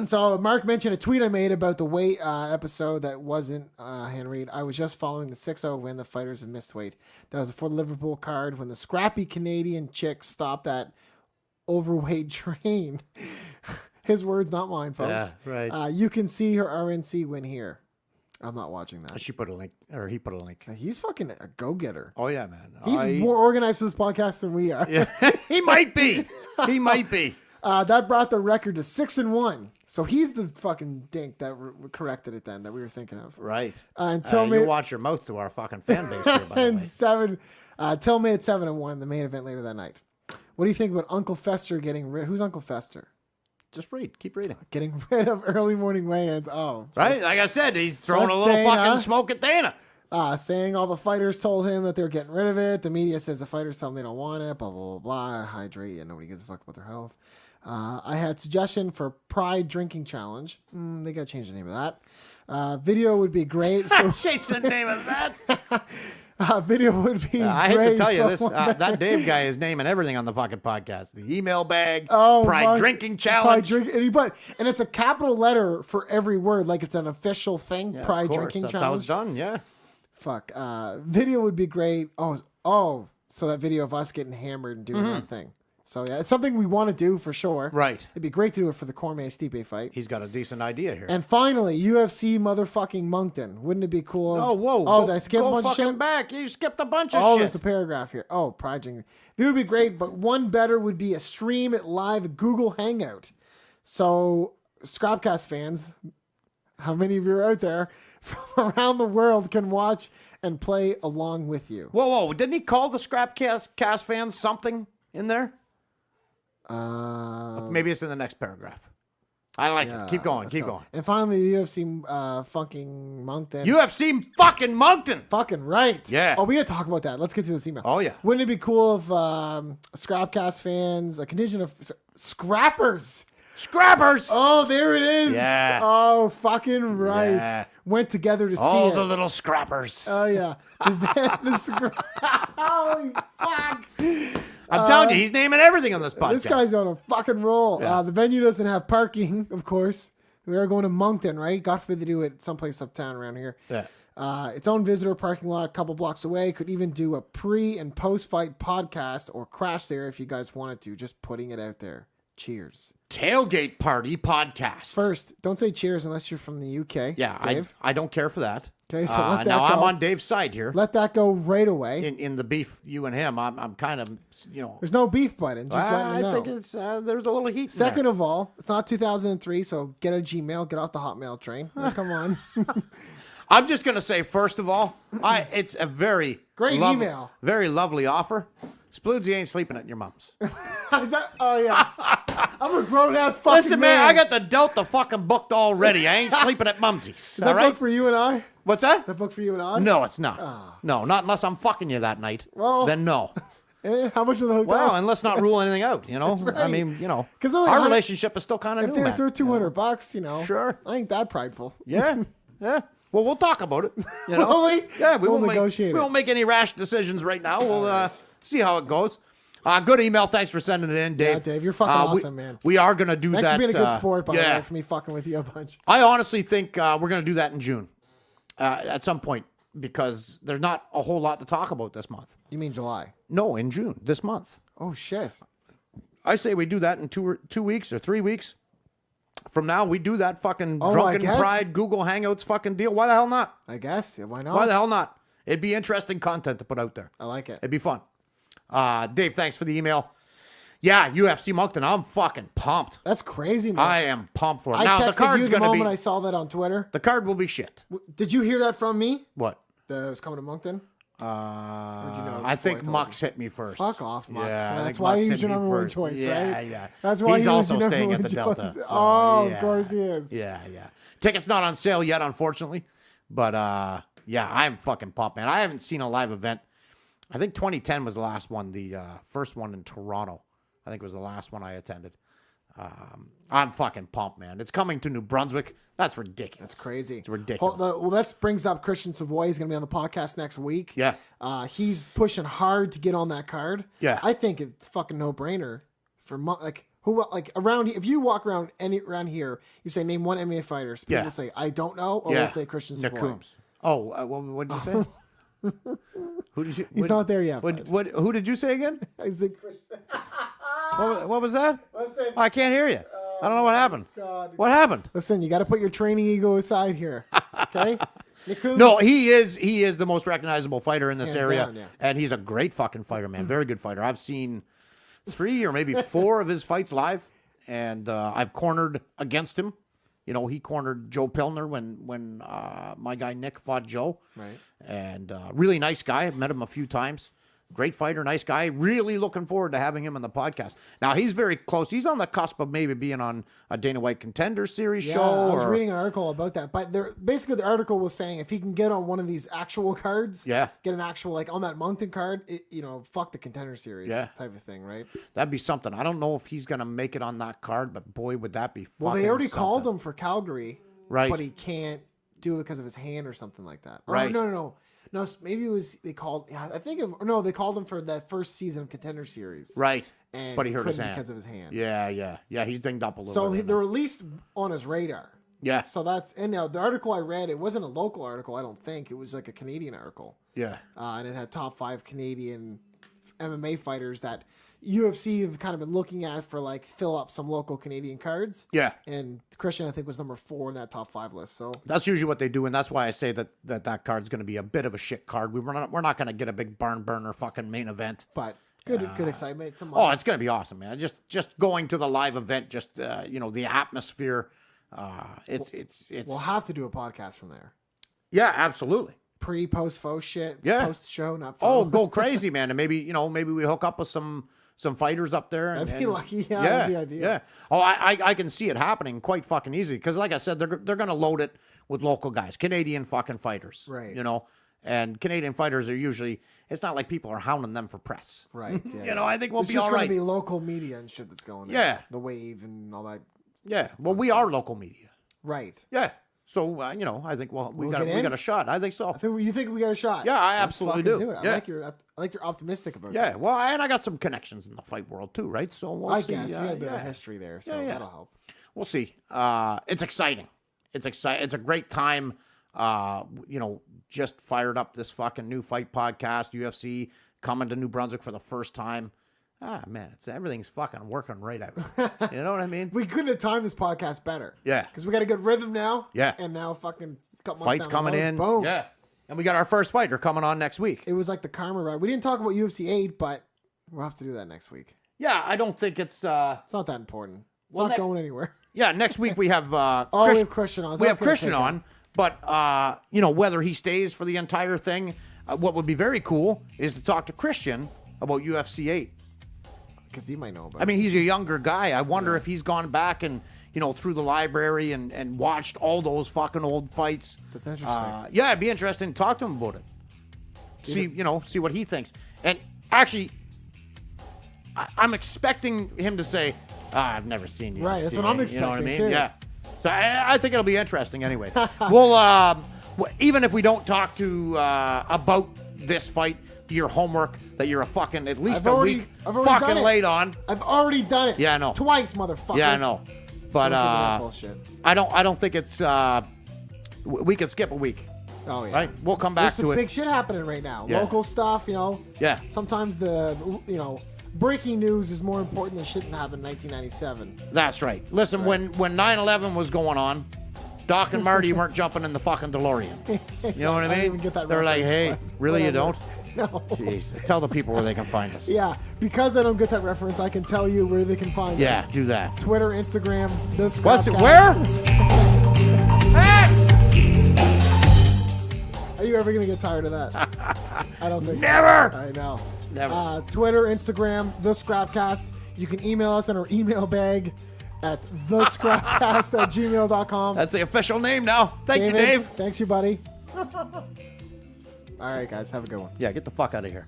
So Mark mentioned a tweet I made about the weight episode that wasn't hand read. I was just following the 6-0 win the fighters have missed weight. That was before the Liverpool card when the scrappy Canadian chick stopped that overweight train. His words, not mine, folks. Yeah, right. You can see her RNC win here. I'm not watching that. She put a link, or he put a link. He's fucking a go-getter. Oh yeah, man. He's more organized for this podcast than we are. Yeah, he might be. He might be. That brought the record to 6-1. So he's the fucking dink that corrected it then that we were thinking of. Right. Tillman you watch your mouth to our fucking fan base here, by the and way. 7. Tillman at 7-1, the main event later that night. What do you think about Uncle Fester getting rid? Who's Uncle Fester? Just read. Keep reading. Getting rid of early morning weigh-ins. Oh, Right? Like I said, he's throwing That's a little Dana. fucking smoke at Dana. Saying all the fighters told him that they're getting rid of it. The media says the fighters tell them they don't want it. Blah blah blah blah. Hydrate and nobody gives a fuck about their health. I had suggestion for Pride Drinking Challenge. They gotta change the name of that. Video would be great. For, Change the name of that. video would be. I hate to great tell you for this. one That Dave guy is naming everything on the fucking podcast. The email bag, Oh, Pride fuck. Drinking Pride Challenge. and it's a capital letter for every word, like it's an official thing. Yeah, Pride of course. Drinking That's how Challenge. it's done, yeah. Fuck. Video would be great. Oh, so that video of us getting hammered and doing that thing. So yeah, it's something we want to do for sure. Right. It'd be great to do it for the Cormier Stipe fight. He's got a decent idea here. And finally, UFC motherfucking Moncton. Wouldn't it be cool? Oh, whoa. Oh, did I skip a go bunch of fucking shit? back. You skipped a bunch of Oh, shit. there's a paragraph here. Oh, Pride Drinking. It would be great, but one better would be a stream it live Google Hangout. So, Scrapcast fans, how many of you are out there from around the world can watch and play along with you? Whoa. Didn't he call the Scrapcast fans something in there? Maybe it's in the next paragraph. I like it. Keep going. Keep going. And finally, the UFC fucking Moncton. UFC fucking Moncton. Fucking right. Yeah. Oh, we gotta talk about that. Let's get through this email. Oh, yeah. Wouldn't it be cool if Scrapcast fans, a contingent of scrappers. Scrappers. Oh, there it is. Yeah. Oh, fucking right. Yeah. Went together to see All it. the little scrappers. Oh yeah. Holy fuck. I'm telling you, he's naming everything on this podcast. This guy's on a fucking roll. Yeah. The venue doesn't have parking, of course. We are going to Moncton, right? God forbid they do it someplace uptown around here. Yeah. Its own visitor parking lot a couple blocks away. Could even do a pre- and post-fight podcast or crash there if you guys wanted to. Just putting it out there. Cheers. Tailgate Party Podcast. First, don't say cheers unless you're from the UK. Yeah, Dave. I don't care for that. Okay, so let that now go. I'm on Dave's side here. Let that go right away. In the beef, you and him, I'm kind of, There's no beef button. Just let me know. I think it's there's a little heat. Second of all, it's not 2003, so get a Gmail, get off the Hotmail train. Come on. I'm just gonna say, first of all, it's a very Great email. very lovely offer. Sploodsy ain't sleeping at your mom's. Is that? Oh yeah. I'm a grown ass fucking Listen, man, I got the Delta fucking booked already. I ain't sleeping at Mumsy's. Is that book for you and I? What's that? That book for you and I? No, it's not. No, not unless I'm fucking you that night. Well- Then no. How much of the hotel? Well, and let's not rule anything out. right. I mean, 'Cause our relationship is still kind of if new, they're, man. if they're $200, Sure. I ain't that prideful. Yeah, yeah. Well, we'll talk about it. Will we? Yeah, we We'll won't negotiate make, we it. won't make any rash decisions right now. We'll see how it goes. Good email. Thanks for sending it in, Dave. Yeah, Dave, you're fucking awesome, man. We are gonna do Thanks that. for being a good sport, by the yeah. way, for me fucking with you a bunch. I honestly think we're gonna do that in June, at some point, because there's not a whole lot to talk about this month. You mean July? No, in June, this month. Oh shit. I say we do that in 2 weeks or 3 weeks. From now, we do that fucking I Drunken guess. Pride Google Hangouts fucking deal. Why the hell not? I guess. Yeah, why not? Why the hell not? It'd be interesting content to put out there. I like it. It'd be fun. Dave, thanks for the email. Yeah, UFC Moncton. I'm fucking pumped. That's crazy, man. I am pumped for it. I Now, the texted card's you the going to moment be... I saw that on Twitter. The card will be shit. Did you hear that from me? What? That it was coming to Moncton? I think Mux hit me first. Fuck off, Mux. Yeah, I That's think why Mux you hit use your me number one first. choice, Yeah, right? yeah. That's why he's you use also your number staying at one the Delta. choice. so, Oh, yeah. of course he is. Yeah, yeah. Tickets not on sale yet, unfortunately. But, yeah, I'm fucking pumped, man. I haven't seen a live event. I think 2010 was the last one, the first one in Toronto. I think it was the last one I attended. I'm fucking pumped, man. It's coming to New Brunswick. That's ridiculous. That's crazy. It's ridiculous. Well, that brings up Christian Savoy. He's going to be on the podcast next week. Yeah. He's pushing hard to get on that card. Yeah. I think it's fucking no-brainer for around. If you walk around here, you say name one MMA fighter. People Yeah. will say I don't know, or they'll say Christian Savoy. Coombs. Oh, what did you say? Who did you? He's not there yet. What? Who did you say again? I said Christian. What was that? Listen. I can't hear you. I don't know what happened. God. What happened? Listen, you got to put your training ego aside here. Okay. Nick Coombs, No, he is the most recognizable fighter in this Hands area, down, yeah. and he's a great fucking fighter, man. Very good fighter. I've seen 3 or maybe 4 of his fights live, and I've cornered against him. You know, he cornered Joe Pilner when my guy Nick fought Joe. Right. And really nice guy. I've met him a few times. Great fighter, nice guy. Really looking forward to having him on the podcast. Now, he's very close. He's on the cusp of maybe being on a Dana White Contender Series Yeah, show. I was or- reading an article about that, but basically the article was saying if he can get on one of these actual cards, Yeah. get an actual on that Moncton card, fuck the Contender Series, Yeah. type of thing, right? That'd be something. I don't know if he's going to make it on that card, but boy, would that be fucking Well, they already something. called him for Calgary, Right. But he can't do it because of his hand or something like that. Or, Right. No. Maybe it was they called. Yeah, I think they called him for that first season of Contender Series, Right. And But he hurt his couldn't hand. because of his hand. Yeah. He's dinged up a little So bit. they're at least on his radar. Yeah. So and now the article I read, it wasn't a local article, I don't think. It was like a Canadian article. Yeah. And it had top 5 Canadian MMA fighters that UFC have kind of been looking at for fill up some local Canadian cards. Yeah. And Christian, I think, was number 4 in that top 5 list. So That's usually what they do, and that's why I say that card's going to be a bit of a shit card. We're not going to get a big barn burner fucking main event. but good excitement. Some Oh, it's going to be awesome, man. Just going to the live event, just the atmosphere. It's we'll have to do a podcast from there. yeah, absolutely. Post faux shit. Yeah. Post show, not Oh, faux. go crazy, man, and maybe we hook up with some fighters up there. That'd be lucky. Yeah, yeah, that'd be ideal. yeah. Oh, I can see it happening quite fucking easy because, like I said, they're going to load it with local guys, Canadian fucking fighters, Right. And Canadian fighters are usually. It's not like people are hounding them for press, Right. Yeah. I think we'll It's be just all going right. to be local media and shit that's going on. Yeah. The Wave and all that. Yeah, well, we are local media. Right. Yeah, So I think we We'll got get in? a shot. I think so. You think we got a shot? Yeah, I Let's absolutely fucking do. it. Yeah. I like you're optimistic about Yeah, that. well, and I got some connections in the fight world too, right? So we'll I see. guess you got a bit of history there, so Yeah. that'll help. We'll see. It's exciting. It's exciting. It's a great time. Just fired up this fucking new fight podcast, UFC, coming to New Brunswick for the first time. Ah, man, everything's fucking working right out. You know what I mean? We couldn't have timed this podcast better. Yeah. Because we got a good rhythm now. Yeah. And now fucking couple months Fights down the coming road, in. Boom. Yeah. And we got our first fighter coming on next week. It was like the karma ride. We didn't talk about UFC 8, but we'll have to do that next week. Yeah, I don't think it's... It's not that important. It's Well, not going anywhere. Yeah, next week we have... We have Christian on. So We that's have gonna Christian take on, but whether he stays for the entire thing, what would be very cool is to talk to Christian about UFC 8. Because he might know about I mean, he's a younger guy. I wonder if he's gone back and through the library and watched all those fucking old fights. That's interesting. Yeah, it'd be interesting to talk to him about it. See what he thinks. And actually, I'm expecting him to say, "I've never seen you." Right, that's what I'm You know what I expecting, mean? too. Yeah. So I think it'll be interesting anyway. We'll even if we don't talk to about this fight, your homework that you're at least a week I've already done fucking it. late on. I've already done it. Yeah, I know. Twice, motherfucker. Yeah, I know. But So that bullshit. I don't think it's we could skip a week. Oh yeah. Right? We'll come back There's some to it. big shit happening right now. Yeah. Local stuff, Yeah. Sometimes the breaking news is more important than shit that happened in 1997. That's right. Listen, when 9/11 was going on, Doc and Marty weren't jumping in the fucking DeLorean. You know what I mean? didn't even get that They're like, reference, "Hey, but really you whatever." don't?" No. Jeez, tell the people where they can find us. Yeah, because I don't get that reference, I can tell you where they can find Yeah, us. do that. Twitter, Instagram, this. What's it? Where? Hey! Are you ever gonna get tired of that? I don't think. Never! So. I know. Never. Twitter, Instagram, the Scrapcast. You can email us in our email bag at thescrapcast@gmail.com. That's the official name now. Thank you, David, Dave. Thanks, you buddy. All right, guys, have a good one. Yeah, get the fuck out of here.